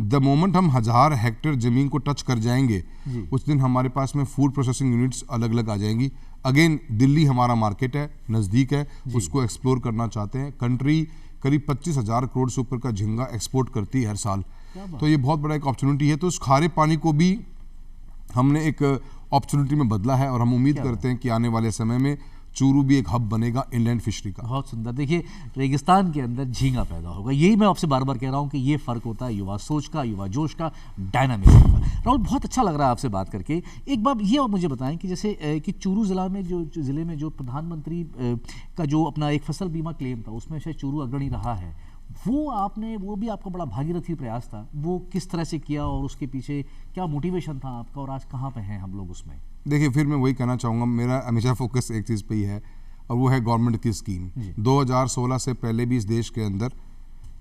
द मोमेंट हम 1000 हेक्टेयर जमीन को टच कर जाएंगे उस दिन हमारे पास में फूड प्रोसेसिंग यूनिट्स अलग अलग आ जाएंगी। अगेन दिल्ली हमारा मार्केट है, नज़दीक है, उसको एक्सप्लोर करना चाहते हैं। कंट्री करीब 25,000 करोड़ से ऊपर का झींगा एक्सपोर्ट करती है हर साल, तो ये बहुत बड़ा एक अपॉर्चुनिटी है। तो उस खारे पानी को भी हमने एक अपॉर्चुनिटी में बदला है और हम उम्मीद करते हैं कि आने वाले समय में चूरू भी एक हब बनेगा इनलैंड फिशरी का। बहुत सुंदर। देखिए रेगिस्तान के अंदर झींगा पैदा होगा, यही मैं आपसे बार बार कह रहा हूँ कि ये फ़र्क होता है युवा सोच का, युवा जोश का, डायनामिज्म का। राहुल बहुत अच्छा लग रहा है आपसे बात करके। एक बात ये और मुझे बताएं कि जैसे कि चूरू ज़िला में ज़िले में जो प्रधानमंत्री का जो अपना एक फसल बीमा क्लेम था उसमें शायद चूरू अग्रणी रहा है, वो भी आपका बड़ा भागीरथी प्रयास था। वो किस तरह से किया और उसके पीछे क्या मोटिवेशन था आपका, और आज कहाँ पे हैं हम लोग उसमें? देखिए फिर मैं वही कहना चाहूँगा, मेरा हमेशा फोकस एक चीज़ पे ही है और वो है गवर्नमेंट की स्कीम। 2016 से पहले भी इस देश के अंदर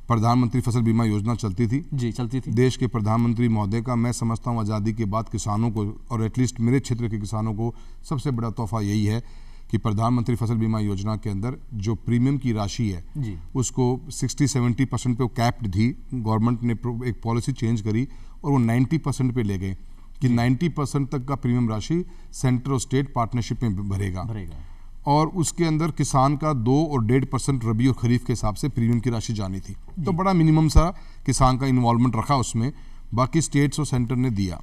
प्रधानमंत्री फसल बीमा योजना चलती थी। चलती थी। देश के प्रधानमंत्री महोदय का मैं समझता हूँ आज़ादी के बाद किसानों को, और एटलीस्ट मेरे क्षेत्र के किसानों को सबसे बड़ा तोहफा यही है कि प्रधानमंत्री फसल बीमा योजना के अंदर जो प्रीमियम की राशि है उसको 60-70% पे कैप्ड थी। गवर्नमेंट ने एक पॉलिसी चेंज करी और वो 90% पे ले गए कि 90% तक का प्रीमियम राशि सेंटर और स्टेट पार्टनरशिप में भरेगा। और उसके अंदर किसान का 2 और 1.5% रबी और खरीफ के हिसाब से प्रीमियम की राशि जानी थी। तो बड़ा मिनिमम सा किसान का इन्वॉल्वमेंट रखा उसमें, बाकी स्टेट्स और सेंटर ने दिया।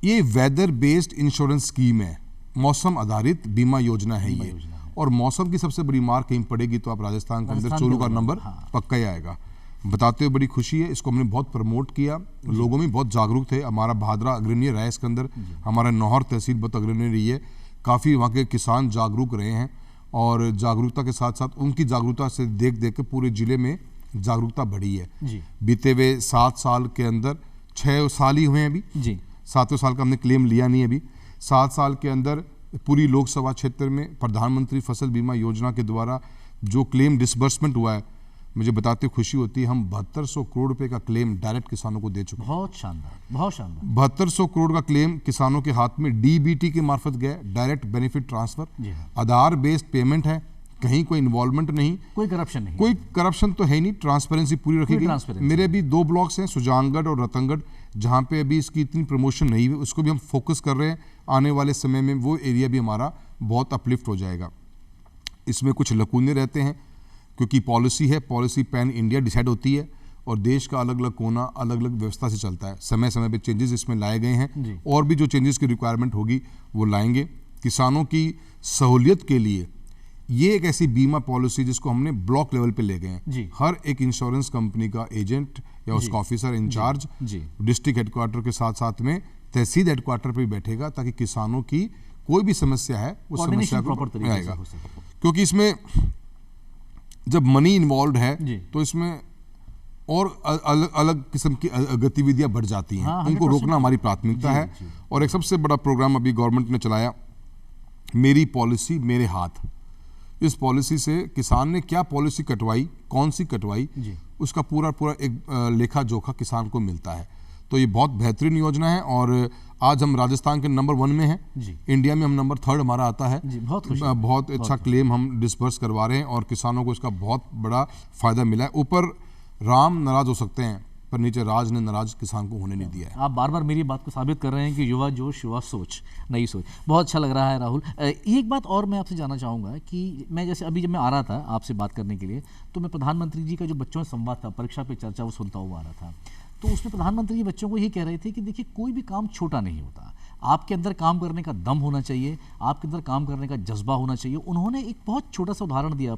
ये वेदर बेस्ड इंश्योरेंस स्कीम है, मौसम आधारित बीमा योजना है ये। और मौसम की सबसे बड़ी मार कहीं पड़ेगी तो आप राजस्थान के अंदर चूरू का नंबर पक्का ही आएगा। बताते हुए बड़ी खुशी है, इसको हमने बहुत प्रमोट किया, लोगों में बहुत जागरूक थे। हमारा भादरा अग्रणी रहा है इसके अंदर, हमारा नौहर तहसील बहुत अग्रणी रही है। काफ़ी वहाँ के किसान जागरूक रहे हैं और जागरूकता के साथ साथ उनकी जागरूकता से देख देख के पूरे ज़िले में जागरूकता बढ़ी है। बीते हुए 7 साल के अंदर 6 साल ही हुए हैं अभी, 7वें साल का हमने क्लेम लिया नहीं अभी। 7 साल के अंदर पूरी लोकसभा क्षेत्र में प्रधानमंत्री फसल बीमा योजना के द्वारा जो क्लेम डिसबर्समेंट हुआ है मुझे बताते खुशी होती है, हम 7200 करोड़ रुपए का क्लेम डायरेक्ट किसानों को दे चुके हैं। बहुत शानदार, बहुत शानदार। 7200 करोड़ का क्लेम किसानों के हाथ में डीबीटी के मार्फत गया, डायरेक्ट बेनिफिट ट्रांसफर। जी हाँ। आधार बेस्ड पेमेंट है, कहीं कोई इन्वॉल्वमेंट नहीं, कोई करप्शन नहीं, कोई करप्शन तो है नहीं, ट्रांसपेरेंसी पूरी रखी गई। मेरे भी 2 ब्लॉक्स हैं, सुजानगढ़ और रतनगढ़, जहां पे अभी इसकी इतनी प्रमोशन नहीं हुई, उसको भी हम फोकस कर रहे हैं। आने वाले समय में वो एरिया भी हमारा बहुत अपलिफ्ट हो जाएगा। इसमें कुछ लकूने रहते हैं क्योंकि पॉलिसी है, पॉलिसी पैन इंडिया डिसाइड होती है और देश का अलग अलग कोना अलग अलग व्यवस्था से चलता है। समय समय पे चेंजेस इसमें लाए गए हैं और भी जो चेंजेस की रिक्वायरमेंट होगी वो लाएंगे। किसानों की सहूलियत के लिए ये एक ऐसी बीमा पॉलिसी जिसको हमने ब्लॉक लेवल पे ले गए हैं। हर एक इंश्योरेंस कंपनी का एजेंट या उसका ऑफिसर इंचार्ज डिस्ट्रिक्ट हेडक्वार्टर के साथ साथ में तहसील हेडक्वार्टर पे बैठेगा ताकि किसानों की कोई भी समस्या है उस समस्या को आएगा। क्योंकि इसमें जब मनी इन्वॉल्व है तो इसमें और अलग अलग किस्म की गतिविधियां बढ़ जाती हैं। उनको रोकना हमारी प्राथमिकता है। और एक सबसे बड़ा प्रोग्राम अभी गवर्नमेंट ने चलाया, मेरी पॉलिसी मेरे हाथ। इस पॉलिसी से किसान ने क्या पॉलिसी कटवाई, कौन सी कटवाई, उसका पूरा एक लेखा जोखा किसान को मिलता है। तो ये बहुत बेहतरीन योजना है और आज हम राजस्थान के नंबर 1 में हैं। इंडिया में हम नंबर 3 हमारा आता है। बहुत अच्छा क्लेम हम डिस्बर्स करवा रहे हैं और किसानों को इसका बहुत बड़ा फायदा मिला है। ऊपर राम नाराज हो सकते हैं पर नीचे राज ने नाराज किसान को होने नहीं दिया है। आप बार बार मेरी बात को साबित कर रहे हैं कि युवा जोश, युवा सोच, नई सोच। बहुत अच्छा लग रहा है राहुल। एक बात और मैं आपसे जानना चाहूँगा कि मैं जैसे अभी जब मैं आ रहा था आपसे बात करने के लिए तो मैं प्रधानमंत्री जी का जो बच्चों से संवाद था, परीक्षा पे चर्चा, वो सुनता हुआ आ रहा था। तो उसमें प्रधानमंत्री जी बच्चों को ये कह रहे थे कि देखिए कोई भी काम छोटा नहीं होता, आपके अंदर काम करने का दम होना चाहिए, आपके अंदर काम करने का जज्बा होना चाहिए। उन्होंने एक बहुत छोटा सा उदाहरण दिया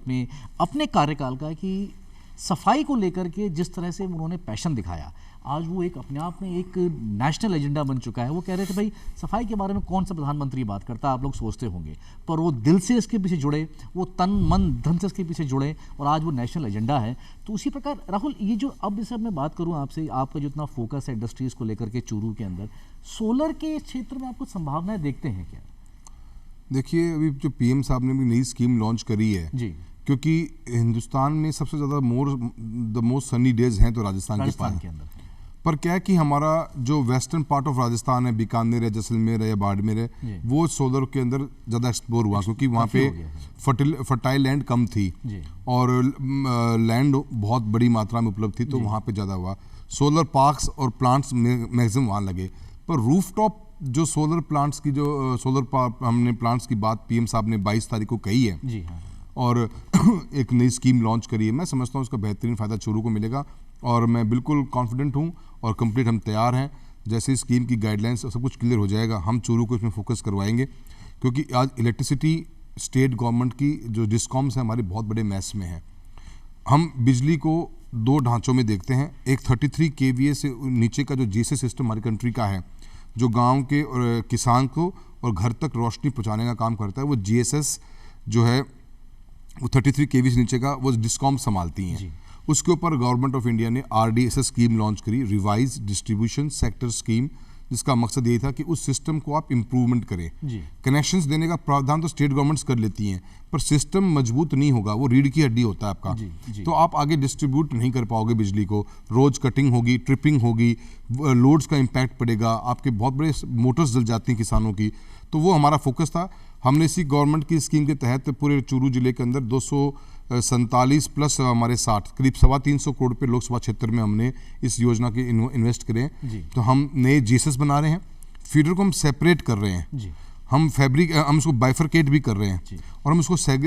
अपने कार्यकाल का कि सफाई को लेकर के जिस तरह से उन्होंने पैशन दिखाया, आज वो एक अपने आप में एक नेशनल एजेंडा बन चुका है। वो कह रहे थे भाई सफाई के बारे में कौन सा प्रधानमंत्री बात करता है, आप लोग सोचते होंगे, पर वो दिल से इसके पीछे जुड़े, वो तन मन धन से इसके पीछे जुड़े और आज वो नेशनल एजेंडा है। तो उसी प्रकार राहुल, ये जो अब इस मैं बात करूँ आपसे, आपका जो इतना फोकस है इंडस्ट्रीज़ को लेकर के चूरू के अंदर, सोलर के क्षेत्र में आप कुछ संभावनाएं देखते हैं क्या? देखिए अभी जो पीएम साहब ने भी नई स्कीम लॉन्च करी है जी, क्योंकि हिंदुस्तान में सबसे ज़्यादा द मोस्ट सनी डेज हैं तो राजस्थान के पास। पर क्या है कि हमारा जो वेस्टर्न पार्ट ऑफ राजस्थान है, बीकानेर है, जैसलमेर है या बाड़मेर है, वो सोलर के अंदर ज़्यादा एक्सप्लोर हुआ क्योंकि वहाँ पे फर्टाइल लैंड कम थी और लैंड बहुत बड़ी मात्रा में उपलब्ध थी, तो वहाँ पे ज़्यादा हुआ। सोलर पार्क्स और प्लांट्स मैक्सिमम वहाँ लगे। पर रूफटॉप जो सोलर प्लांट्स की जो हमने प्लांट्स की बात पीएम साहब ने 22 तारीख को कही है जी हाँ। और एक नई स्कीम लॉन्च करी है। मैं समझता हूँ उसका बेहतरीन फ़ायदा चूरू को मिलेगा और मैं बिल्कुल कॉन्फिडेंट हूँ और कंप्लीट हम तैयार हैं। जैसे स्कीम की गाइडलाइंस सब कुछ क्लियर हो जाएगा, हम चूरू को इसमें फोकस करवाएंगे क्योंकि आज इलेक्ट्रिसिटी स्टेट गवर्नमेंट की जो डिस्कॉम्स हैं हमारे बहुत बड़े मैस में हैं। हम बिजली को 2 ढांचों में देखते हैं। एक 33 kVA से नीचे का जो जीएसएस सिस्टम हमारी कंट्री का है, जो गाँव के और किसान को और घर तक रोशनी पहुँचाने का काम करता है, वो जीएसएस जो है वो 33 kV से नीचे का वो डिस्कॉम संभालती हैं। उसके ऊपर गवर्नमेंट ऑफ इंडिया ने RDSS स्कीम लॉन्च करी, रिवाइज डिस्ट्रीब्यूशन सेक्टर स्कीम, जिसका मकसद यही था कि उस सिस्टम को आप इम्प्रूवमेंट करें। कनेक्शंस देने का प्रावधान तो स्टेट गवर्नमेंट्स कर लेती हैं, पर सिस्टम मजबूत नहीं होगा, वो रीढ़ की हड्डी होता है आपका, तो आप आगे डिस्ट्रीब्यूट नहीं कर पाओगे बिजली को। रोज कटिंग होगी, ट्रिपिंग होगी, लोड्स का इम्पैक्ट पड़ेगा, आपके बहुत बड़े मोटर्स जल जाती हैं किसानों की। तो वो हमारा फोकस था। हमने इसी गवर्नमेंट की स्कीम के तहत पूरे चूरू जिले के अंदर 247 प्लस हमारे 60 करीब 325 करोड़ रुपये लोकसभा क्षेत्र में हमने इस योजना के इन्वेस्ट करे हैं। तो हम नए जीएसएस बना रहे हैं, फीडर को हम सेपरेट कर रहे हैं, हम उसको बाइफरकेट भी कर रहे हैं और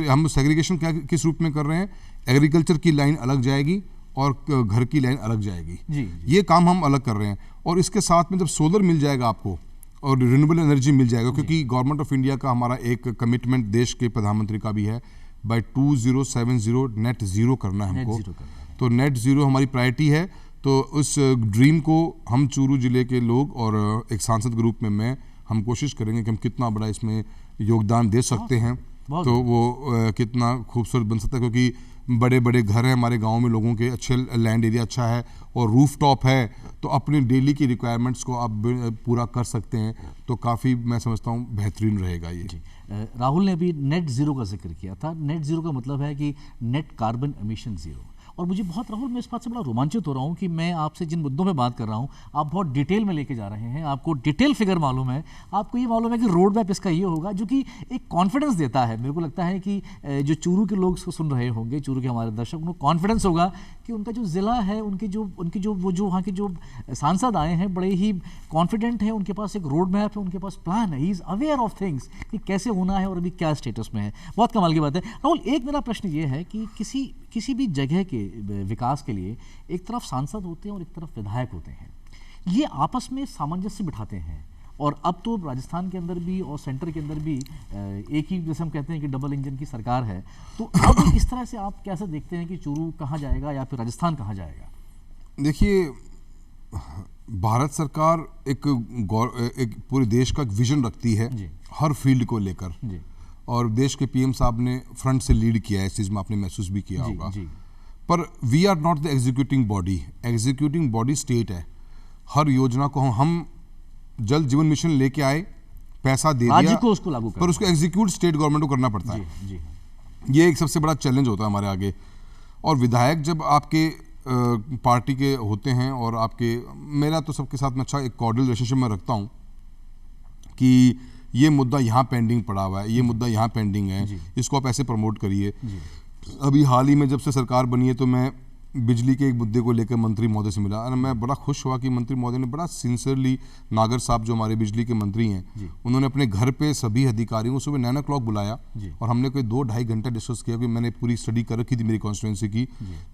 हम सेग्रीगेशन किस रूप में कर रहे हैं, एग्रीकल्चर की लाइन अलग जाएगी और घर की लाइन अलग जाएगी। ये काम हम अलग कर रहे हैं। और इसके साथ में जब सोलर मिल जाएगा आपको और रिन्यूएबल एनर्जी मिल जाएगा, क्योंकि गवर्नमेंट ऑफ इंडिया का हमारा एक कमिटमेंट देश के प्रधानमंत्री का भी है, बाय 2070 नेट ज़ीरो करना है हमको। तो नेट ज़ीरो हमारी प्रायोरिटी है। तो उस ड्रीम को हम चूरू जिले के लोग और एक सांसद के रूप में हम कोशिश करेंगे कि हम कितना बड़ा इसमें योगदान दे सकते हैं, तो वो कितना खूबसूरत बन सकता है। क्योंकि बड़े बड़े घर हैं हमारे गांव में, लोगों के अच्छे लैंड एरिया अच्छा है और रूफ टॉप है, तो अपनी डेली की रिक्वायरमेंट्स को आप पूरा कर सकते हैं। तो काफ़ी मैं समझता हूँ बेहतरीन रहेगा ये जी। राहुल ने अभी नेट ज़ीरो का जिक्र किया था। नेट ज़ीरो का मतलब है कि नेट कार्बन एमिशन ज़ीरो, और मुझे बहुत, राहुल, मैं इस बात से बड़ा रोमांचित हो रहा हूँ कि मैं आपसे जिन मुद्दों पे बात कर रहा हूँ आप बहुत डिटेल में लेके जा रहे हैं, आपको डिटेल फिगर मालूम है, आपको ये मालूम है कि रोड मैप इसका ये होगा, जो कि एक कॉन्फिडेंस देता है। मेरे को लगता है कि जो चूरू के लोग इसको सुन रहे होंगे, चूरू के हमारे दर्शक, उनको कॉन्फिडेंस होगा कि उनका जो ज़िला है, उनकी जो वहाँ के जो सांसद आए हैं बड़े ही कॉन्फिडेंट हैं, उनके पास एक रोड मैप है, उनके पास प्लान है, he is aware of things कि कैसे होना है और अभी क्या स्टेटस में है। बहुत कमाल की बात है। राहुल, एक मेरा प्रश्न ये है कि किसी भी जगह के विकास के लिए एक तरफ सांसद होते हैं और एक तरफ विधायक होते हैं, ये आपस में सामंजस्य बिठाते हैं, और अब तो राजस्थान के अंदर भी और सेंटर के अंदर भी एक ही, जैसे हम कहते हैं कि डबल इंजन की सरकार है, तो अब इस तरह से आप कैसे देखते हैं कि चूरू कहाँ जाएगा या फिर राजस्थान कहाँ जाएगा? देखिए, भारत सरकार एक पूरे देश का एक विजन रखती है हर फील्ड को लेकर, और देश के पीएम साहब ने फ्रंट से लीड किया है, इस चीज़ में आपने महसूस भी किया होगा। पर we are not the executing body, executing body state है। हर योजना को हम जल जीवन मिशन लेके आए, पैसा दे दिया को उसको लागू पर उसको एग्जीक्यूट स्टेट गवर्नमेंट को करना पड़ता है। ये एक सबसे बड़ा चैलेंज होता है हमारे आगे। और विधायक जब आपके पार्टी के होते हैं और आपके, मेरा तो सबके साथ में अच्छा एक कॉर्डियल रिलेशनशिप में रखता हूँ कि ये मुद्दा यहाँ पेंडिंग पड़ा हुआ है, ये मुद्दा यहाँ पेंडिंग है, इसको आप ऐसे प्रमोट करिए। अभी हाल ही में जब से सरकार बनी है तो मैं बिजली के एक मुद्दे को लेकर मंत्री महोदय से मिला और मैं बड़ा खुश हुआ कि मंत्री महोदय ने बड़ा सिंसियरली, नागर साहब जो हमारे बिजली के मंत्री हैं, उन्होंने अपने घर पे सभी अधिकारियों को सुबह 9 o'clock बुलाया और हमने कोई 2-2.5 घंटा डिस्कस किया कि मैंने पूरी स्टडी कर रखी थी मेरी कॉन्स्टिट्यूंसी की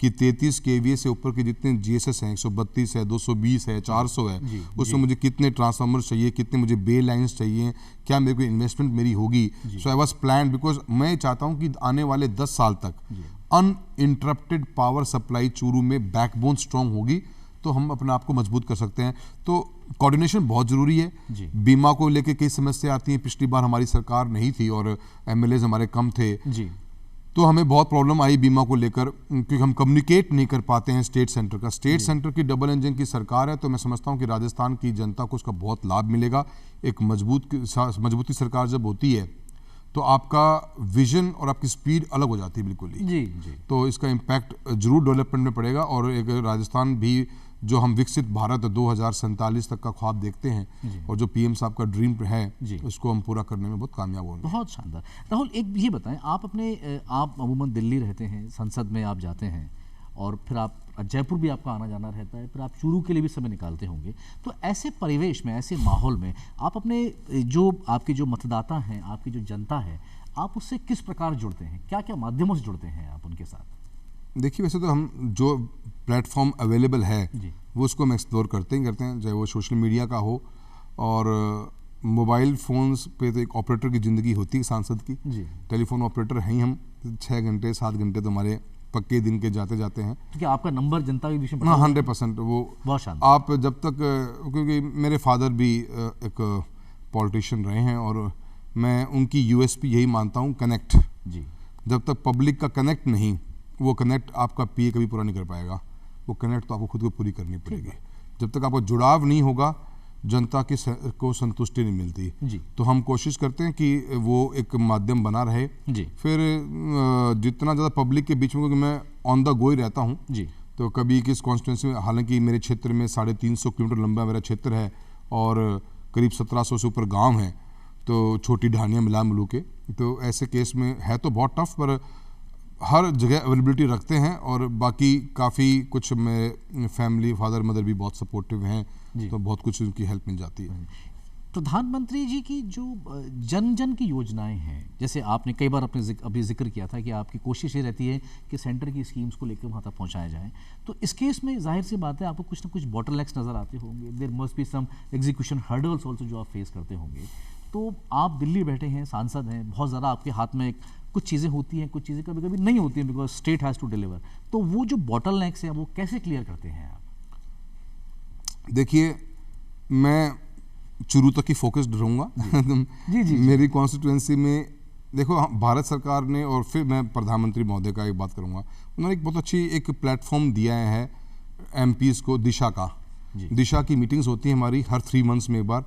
कि 33 kVA से ऊपर के जितने GSS हैं, 132 है, 220 है, 400 है, उसमें मुझे कितने ट्रांसफार्मर चाहिए, कितने मुझे बे लाइन्स चाहिए, क्या मेरे को इन्वेस्टमेंट मेरी होगी। सो आई वॉज प्लान, बिकॉज मैं चाहता हूँ कि आने वाले 10 साल तक अनइंटरप्टेड पावर सप्लाई चूरू में बैकबोन स्ट्रांग होगी तो हम अपने आप को मजबूत कर सकते हैं। तो कोऑर्डिनेशन बहुत जरूरी है। बीमा को लेके कई समस्या आती हैं, पिछली बार हमारी सरकार नहीं थी और एमएलएज हमारे कम थे तो हमें बहुत प्रॉब्लम आई बीमा को लेकर, क्योंकि हम कम्युनिकेट नहीं कर पाते हैं स्टेट सेंटर का। स्टेट सेंटर की डबल इंजन की सरकार है तो मैं समझता हूं कि राजस्थान की जनता को उसका बहुत लाभ मिलेगा। एक मजबूती सरकार जब होती है तो आपका विजन और आपकी स्पीड अलग हो जाती है बिल्कुल ही। तो इसका इम्पैक्ट जरूर डेवलपमेंट में पड़ेगा और एक राजस्थान भी जो हम विकसित भारत 2047 तक का ख्वाब देखते हैं और जो पीएम साहब का ड्रीम है उसको हम पूरा करने में बहुत कामयाब होंगे। बहुत शानदार। राहुल, एक ये बताएं, आप अमूमन दिल्ली रहते हैं, संसद में आप जाते हैं और फिर आप जयपुर भी आपका आना जाना रहता है, फिर आप चूरू के लिए भी समय निकालते होंगे, तो ऐसे परिवेश में, ऐसे माहौल में आप अपने जो आपके जो मतदाता हैं, आपकी जो जनता है, आप उससे किस प्रकार जुड़ते हैं? क्या क्या माध्यमों से जुड़ते हैं आप उनके साथ? देखिए, वैसे तो हम जो प्लेटफॉर्म अवेलेबल है वो उसको हम एक्सप्लोर करते हैं, चाहे वो सोशल मीडिया का हो और मोबाइल फ़ोन्स पे। तो एक ऑपरेटर की ज़िंदगी होती है सांसद की, टेलीफोन ऑपरेटर हैं ही हम। 6 घंटे 7 घंटे तो हमारे पक्के दिन के जाते हैं। तो क्या आपका नंबर जनता के बीच में? हाँ, 100%। वो बहुत शानदार। आप जब तक, क्योंकि मेरे फादर भी एक पॉलिटिशियन रहे हैं और मैं उनकी यूएसपी यही मानता हूँ, कनेक्ट। जब तक पब्लिक का कनेक्ट नहीं, वो कनेक्ट आपका पीए कभी पूरा नहीं कर पाएगा। वो कनेक्ट तो आपको खुद को पूरी करनी पड़ेगी। जब तक आपका जुड़ाव नहीं होगा जनता को संतुष्टि नहीं मिलती। तो हम कोशिश करते हैं कि वो एक माध्यम बना रहे। फिर जितना ज़्यादा पब्लिक के बीच में, क्योंकि मैं ऑन द गो ही रहता हूँ, तो कभी किस कॉन्स्टिट्यूंसी में, हालांकि मेरे क्षेत्र में 350 किलोमीटर लंबा मेरा क्षेत्र है और करीब 1700 से ऊपर गांव हैं, तो छोटी ढानियाँ मिला मिलू के, तो ऐसे केस में है तो बहुत टफ, पर हर जगह अवेलेबिलिटी रखते हैं। और बाकी काफ़ी कुछ मेरे फैमिली, फादर मदर भी बहुत सपोर्टिव हैं, तो बहुत कुछ उनकी हेल्प मिल जाती है। प्रधानमंत्री जी की जो जन जन की योजनाएं हैं, जैसे आपने कई बार अपने अभी जिक्र किया था कि आपकी कोशिश ये रहती है कि सेंटर की स्कीम्स को लेकर वहाँ तक पहुँचाया जाए, तो इस केस में जाहिर सी बात है आपको कुछ ना कुछ बॉटलनेक्स नज़र आते होंगे। There must be some execution hurdles also जो आप फेस करते होंगे। तो आप दिल्ली बैठे हैं, सांसद हैं, बहुत ज़्यादा आपके हाथ में कुछ चीज़ें होती हैं, कुछ चीज़ें कभी कभी नहीं होती हैं, because state has to deliver. तो वो जो बॉटलनेक्स हैं वो कैसे क्लियर करते हैं आप? देखिए, मैं चूरू तक ही फोकस्ड रहूँगा। मेरी कॉन्स्टिट्यूएंसी में देखो, भारत सरकार ने, और फिर मैं प्रधानमंत्री महोदय का एक बात करूँगा, उन्होंने एक बहुत अच्छी एक प्लेटफॉर्म दिया है एमपीज़ को, दिशा का। दिशा की मीटिंग्स होती है हमारी हर 3 months में एक बार।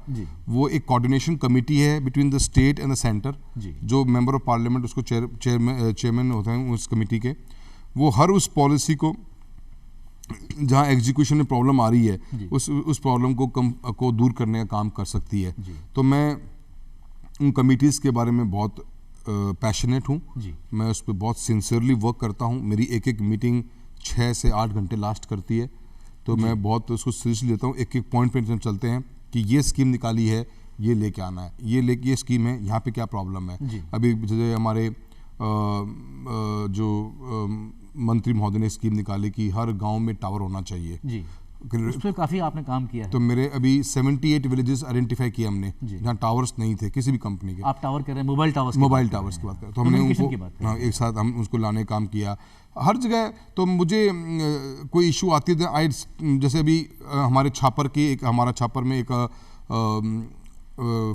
वो एक कोऑर्डिनेशन कमेटी है between the state and the centre, जो मेंबर ऑफ पार्लियामेंट उसको चेयरमैन होते हैं उस कमेटी के। वो हर उस पॉलिसी को जहाँ एग्जीक्यूशन में प्रॉब्लम आ रही है उस प्रॉब्लम को दूर करने का काम कर सकती है। तो मैं उन कमिटीज़ के बारे में बहुत पैशनेट हूँ, मैं उस पर बहुत सिंसियरली वर्क करता हूँ। मेरी एक एक मीटिंग 6 से 8 घंटे लास्ट करती है, तो मैं बहुत उसको सीरियसली लेता हूँ। एक एक पॉइंट पे हम चलते हैं कि ये स्कीम निकाली है, ये लेके आना है, ये स्कीम है, यहाँ पे क्या प्रॉब्लम है। अभी जैसे हमारे जो मंत्री महोदय ने स्कीम निकाली कि हर गांव में टावर होना चाहिए जी, उस पर काफ़ी आपने काम किया है। तो मेरे अभी 78 विलेजेस आइडेंटिफाई किए हमने जहाँ टावर्स नहीं थे किसी भी कंपनी के। आप टावर कह रहे हैं, मोबाइल टावर्स की बात करें तो हमने उनको एक साथ हम उसको लाने काम किया हर जगह। तो मुझे कोई इशू आती है जैसे अभी हमारे हमारा छापर में एक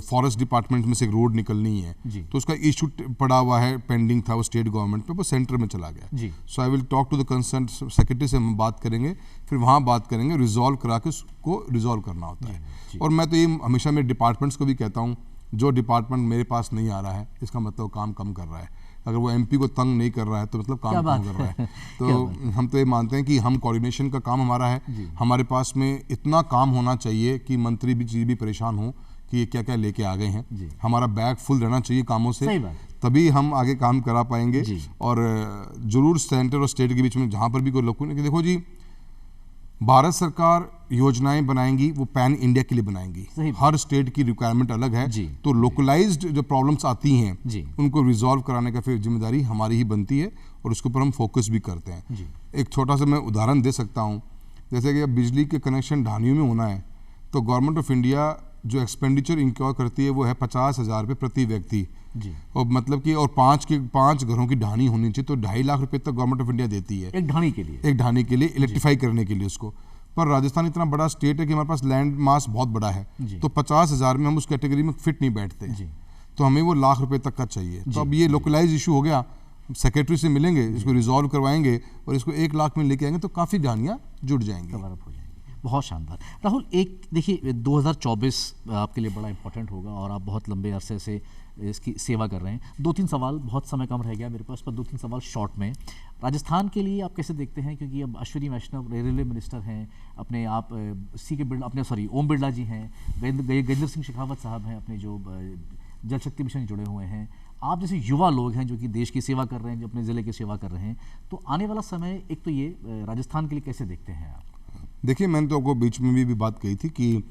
फॉरेस्ट डिपार्टमेंट में से एक रोड निकलनी है, तो उसका इशू पड़ा हुआ है, पेंडिंग था, वो स्टेट गवर्नमेंट पे, वो सेंटर में चला गया। So I will talk to the concern secretary से हम बात करेंगे, फिर वहाँ बात करेंगे, रिजॉल्व करा के उसको रिजॉल्व करना होता है। और मैं तो ये हमेशा मेरे डिपार्टमेंट्स को भी कहता हूँ, जो डिपार्टमेंट मेरे पास नहीं आ रहा है इसका मतलब काम कम कर रहा है। अगर वो एमपी को तंग नहीं कर रहा है तो मतलब काम कम कर रहा है। तो हम तो ये मानते हैं कि हम कोऑर्डिनेशन का काम हमारा है, हमारे पास में इतना काम होना चाहिए कि मंत्री भी परेशान हो कि ये क्या क्या लेके आ गए हैं। हमारा बैग फुल रहना चाहिए कामों से, तभी हम आगे काम करा पाएंगे। और जरूर सेंटर और स्टेट के बीच में जहाँ पर भी कोई लोग, देखो जी, भारत सरकार योजनाएं बनाएंगी वो पैन इंडिया के लिए बनाएंगी, हर स्टेट की रिक्वायरमेंट अलग है, तो लोकलाइज्ड जो प्रॉब्लम्स आती हैं उनको रिजॉल्व कराने का फिर जिम्मेदारी हमारी ही बनती है और उसके ऊपर हम फोकस भी करते हैं। एक छोटा सा मैं उदाहरण दे सकता हूँ, जैसे कि अब बिजली के कनेक्शन ढानियों में होना है, तो गवर्नमेंट ऑफ इंडिया जो एक्सपेंडिचर इंक्योर करती है वो है 50,000 रुपये प्रति व्यक्ति, और मतलब कि और 5 घरों की ढानी होनी चाहिए, तो 2.5 लाख रुपए तक गवर्नमेंट ऑफ इंडिया देती है एक ढानी के लिए इलेक्ट्रीफाई करने के लिए उसको। पर राजस्थान इतना बड़ा स्टेट है कि हमारे पास लैंड मास बहुत बड़ा है, तो 50,000 में हम उस कैटेगरी में फिट नहीं बैठते, तो हमें वो लाख रुपए तक का चाहिए। तो अब ये लोकलाइज इशू हो गया, सेक्रेटरी से मिलेंगे, इसको रिजॉल्व करवाएंगे और इसको 1 लाख में लेके आएंगे, तो काफ़ी ढानियाँ जुड़ जाएंगी। बहुत शानदार। राहुल, एक देखिए 2024 आपके लिए बड़ा इंपॉर्टेंट होगा और आप बहुत लंबे अरसे से इसकी सेवा कर रहे हैं। 2-3 सवाल, बहुत समय कम रह गया मेरे पास, पर 2-3 सवाल शॉर्ट में। राजस्थान के लिए आप कैसे देखते हैं, क्योंकि अब अश्विनी वैष्णव रेलवे मिनिस्टर हैं, अपने आप ओम बिरला जी हैं, गजेंद्र सिंह शेखावत साहब हैं, अपने जो जल शक्ति मिशन जुड़े हुए हैं, आप जैसे युवा लोग हैं जो कि देश की सेवा कर रहे हैं, जो अपने ज़िले की सेवा कर रहे हैं, तो आने वाला समय एक तो ये राजस्थान के लिए कैसे देखते हैं आप? देखिए, मैंने तो आपको बीच में भी बात कही थी कि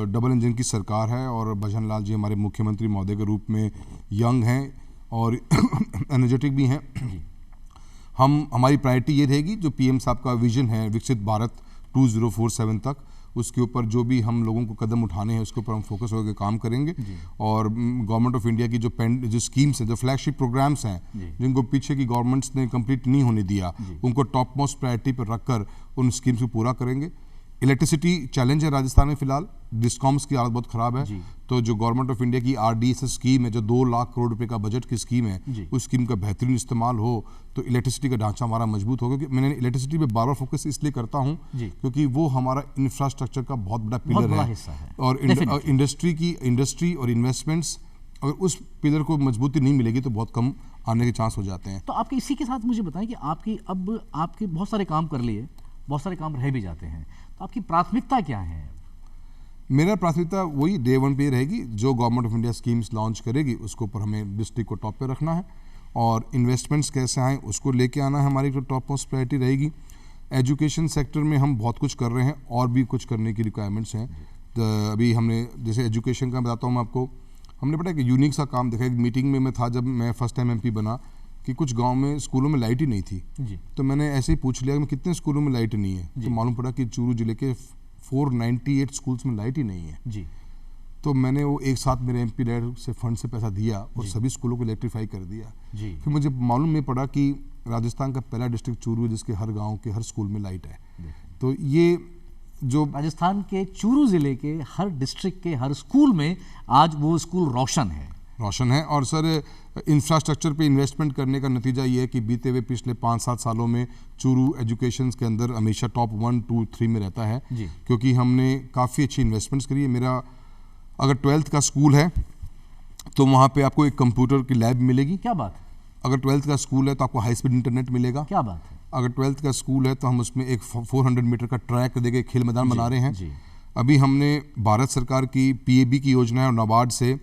डबल इंजन की सरकार है और भजन लाल जी हमारे मुख्यमंत्री महोदय के रूप में यंग हैं और एनर्जेटिक भी हैं। हमारी प्रायोरिटी ये रहेगी, जो पीएम साहब का विजन है विकसित भारत 2047 तक, उसके ऊपर जो भी हम लोगों को कदम उठाने हैं उसके ऊपर हम फोकस होकर काम करेंगे। और गवर्नमेंट ऑफ इंडिया की जो स्कीम्स हैं, जो फ्लैगशिप प्रोग्राम्स हैं, जिनको पीछे की गवर्नमेंट्स ने कंप्लीट नहीं होने दिया, उनको टॉप मोस्ट प्रायोरिटी पर रखकर उन स्कीम्स को पूरा करेंगे। इलेक्ट्रिसिटी चैलेंज है राजस्थान में फिलहाल, डिस्कॉम्स की हालत बहुत ख़राब है, तो जो गवर्नमेंट ऑफ इंडिया की RDSS स्कीम है, जो 2 लाख करोड़ रुपए का बजट की स्कीम है, उस स्कीम का बेहतरीन इस्तेमाल हो तो इलेक्ट्रिसिटी का ढांचा हमारा मजबूत होगा। क्योंकि मैंने इलेक्ट्रिसिटी पे बार बार फोकस इसलिए करता हूँ क्योंकि वो हमारा इंफ्रास्ट्रक्चर का बहुत बड़ा पिलर है, और इंडस्ट्री और इन्वेस्टमेंट्स, अगर उस पिलर को मजबूती नहीं मिलेगी तो बहुत कम आने के चांस हो जाते हैं। तो आपके इसी के साथ मुझे बताएं कि आपके बहुत सारे काम कर लिए, बहुत सारे काम रह भी जाते हैं, तो आपकी प्राथमिकता क्या है? मेरा प्राथमिकता वही डे 1 पे रहेगी, जो government of India schemes launch करेगी उसके ऊपर हमें डिस्ट्रिक्ट को टॉप पे रखना है, और इन्वेस्टमेंट्स कैसे आएँ उसको लेके आना है, हमारी जो टॉप मोस्ट प्रायोरिटी रहेगी। एजुकेशन सेक्टर में हम बहुत कुछ कर रहे हैं और भी कुछ करने की रिक्वायरमेंट्स हैं। अभी हमने जैसे एजुकेशन का बताता हूँ मैं आपको, हमने पता है कि यूनिक सा काम देखा। एक मीटिंग में मैं था जब मैं फर्स्ट टाइम MP बना, कि कुछ गांव में स्कूलों में लाइट ही नहीं थी, तो मैंने ऐसे ही पूछ लिया कि कितने स्कूलों में लाइट नहीं है, तो मालूम पड़ा कि चूरू जिले के 498 स्कूल्स में लाइट ही नहीं है। तो मैंने वो एक साथ मेरे MP डायरेक्टर से फंड से पैसा दिया और सभी स्कूलों को इलेक्ट्रीफाई कर दिया। फिर मुझे मालूम नहीं पड़ा कि राजस्थान का पहला डिस्ट्रिक्ट चूरू, जिसके हर गाँव के हर स्कूल में लाइट है। तो ये जो राजस्थान के चूरू जिले के हर डिस्ट्रिक्ट के हर स्कूल में आज वो स्कूल रोशन है। और सर, इंफ्रास्ट्रक्चर पे इन्वेस्टमेंट करने का नतीजा ये है कि बीते हुए पिछले 5-7 सालों में चूरू एजुकेशन के अंदर हमेशा टॉप 1, 2, 3 में रहता है, क्योंकि हमने काफ़ी अच्छी इन्वेस्टमेंट्स करी है। मेरा अगर 12th का स्कूल है तो वहाँ पे आपको एक कंप्यूटर की लैब मिलेगी। क्या बात! अगर 12th का स्कूल है तो आपको हाई स्पीड इंटरनेट मिलेगा। क्या बात है। अगर 12th का स्कूल है तो हम उसमें एक 400 मीटर का ट्रैक देके खेल मैदान बना रहे हैं। जी। अभी हमने भारत सरकार की PAB की योजना है और नाबार्ड से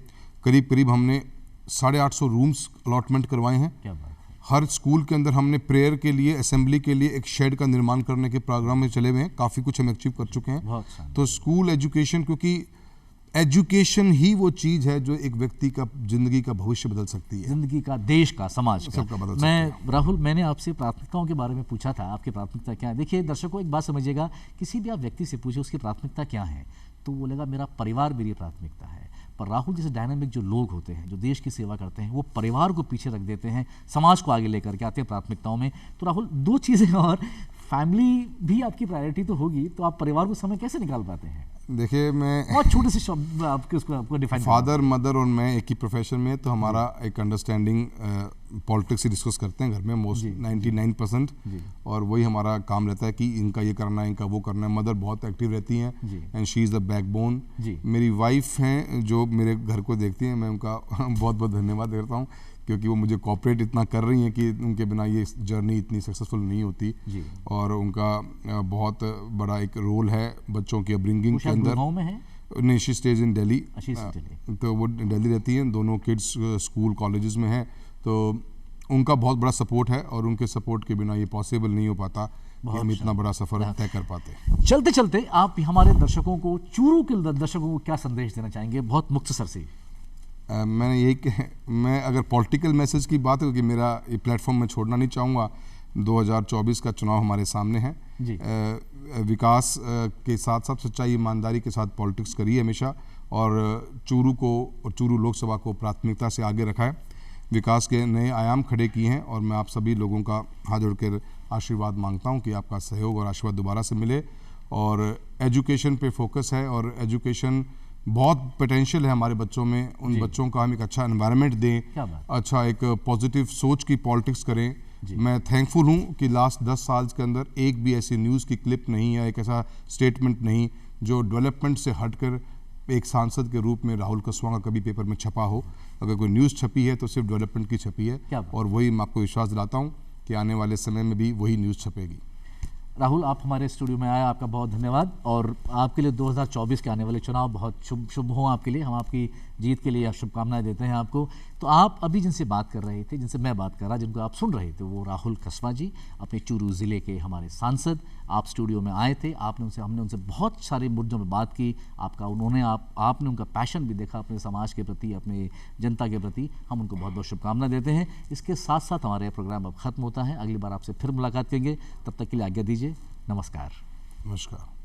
करीब करीब हमने 850 रूम्स अलॉटमेंट करवाए हैं। क्या बात है। हर स्कूल के अंदर हमने प्रेयर के लिए, असेंबली के लिए एक शेड का निर्माण करने के प्रोग्राम में चले हुए हैं। काफ़ी कुछ हम अचीव कर चुके हैं। बहुत शानदार। तो स्कूल एजुकेशन, क्योंकि एजुकेशन ही वो चीज़ है जो एक व्यक्ति का जिंदगी का भविष्य बदल सकती है, जिंदगी का, देश का, समाज का। सबका बदल सकती मैं राहुल, मैंने आपसे प्राथमिकताओं के बारे में पूछा था, आपकी प्राथमिकता क्या है। देखिए दर्शकों, एक बात समझिएगा, किसी भी आप व्यक्ति से पूछे उसकी प्राथमिकता क्या है तो वो बोलेगा मेरा परिवार मेरी प्राथमिकता है। पर राहुल जैसे डायनामिक जो लोग होते हैं, जो देश की सेवा करते हैं, वो परिवार को पीछे रख देते हैं, समाज को आगे लेकर के आते हैं प्राथमिकताओं में। तो राहुल, दो चीज़ें, और फैमिली भी आपकी प्रायोरिटी तो होगी, तो आप परिवार को समय कैसे निकाल पाते हैं? देखिए, मैं बहुत छोटे से शब्द आपको डिफाइन। फादर, मदर और मैं एक ही प्रोफेशन में, तो हमारा एक अंडरस्टैंडिंग पॉलिटिक्स ही डिस्कस करते हैं घर में मोस्ट 99%। और वही हमारा काम रहता है कि इनका ये करना है, इनका वो करना है। मदर बहुत एक्टिव रहती हैं and she is the backbone. मेरी वाइफ हैं जो मेरे घर को देखती हैं, मैं उनका बहुत बहुत धन्यवाद देता हूँ, क्योंकि वो मुझे कोऑपरेट इतना कर रही हैं कि उनके बिना ये जर्नी इतनी सक्सेसफुल नहीं होती। और उनका बहुत बड़ा एक रोल है बच्चों की अपब्रिंगिंग के अंदर। नहीं, शी स्टेज इन दिल्ली, तो वो दिल्ली रहती हैं। दोनों किड्स स्कूल कॉलेजेस में हैं, तो उनका बहुत बड़ा सपोर्ट है और उनके सपोर्ट के बिना ये पॉसिबल नहीं हो पाता कि हम इतना बड़ा सफ़र तय कर पाते। चलते चलते आप हमारे दर्शकों को, चूरू के दर्शकों को क्या संदेश देना चाहेंगे, बहुत मुख्तसर से? मैंने यही, मैं अगर पॉलिटिकल मैसेज की बात हो कि मेरा ये प्लेटफॉर्म मैं छोड़ना नहीं चाहूँगा। 2024 का चुनाव हमारे सामने है। विकास के साथ साथ सच्चाई, ईमानदारी के साथ पॉलिटिक्स करिए हमेशा, और चूरू लोकसभा को प्राथमिकता से आगे रखा है। विकास के नए आयाम खड़े किए हैं और मैं आप सभी लोगों का हाथ जोड़कर आशीर्वाद मांगता हूं कि आपका सहयोग और आशीर्वाद दोबारा से मिले। और एजुकेशन पे फोकस है, और एजुकेशन बहुत पोटेंशियल है हमारे बच्चों में। उन बच्चों का हम एक अच्छा एनवायरनमेंट दें, अच्छा एक पॉजिटिव सोच की पॉलिटिक्स करें। मैं थैंकफुल हूँ कि लास्ट 10 साल के अंदर एक भी ऐसी न्यूज़ की क्लिप नहीं है, एक ऐसा स्टेटमेंट नहीं जो डेवलपमेंट से हटकर एक सांसद के रूप में राहुल कसवा का कभी पेपर में छपा हो। अगर कोई न्यूज़ छपी है तो सिर्फ डेवलपमेंट की छपी है, और वही मैं आपको विश्वास दिलाता हूँ कि आने वाले समय में भी वही न्यूज़ छपेगी। राहुल, आप हमारे स्टूडियो में आए, आपका बहुत धन्यवाद। और आपके लिए 2024 के आने वाले चुनाव बहुत शुभ हो आपके लिए। हम आपकी जीत के लिए शुभकामनाएं देते हैं आपको। तो आप अभी जिनसे बात कर रहे थे, जिनसे मैं बात कर रहा, जिनको आप सुन रहे थे, वो राहुल कसवा जी, अपने चूरू ज़िले के हमारे सांसद। आप स्टूडियो में आए थे, हमने उनसे बहुत सारे मुद्दों में बात की। आपने उनका पैशन भी देखा अपने समाज के प्रति, अपने जनता के प्रति। हम उनको बहुत बहुत शुभकामनाएं देते हैं। इसके साथ साथ हमारे प्रोग्राम अब खत्म होता है। अगली बार आपसे फिर मुलाकात करेंगे, तब तक के लिए आज्ञा दीजिए। नमस्कार। नमस्कार।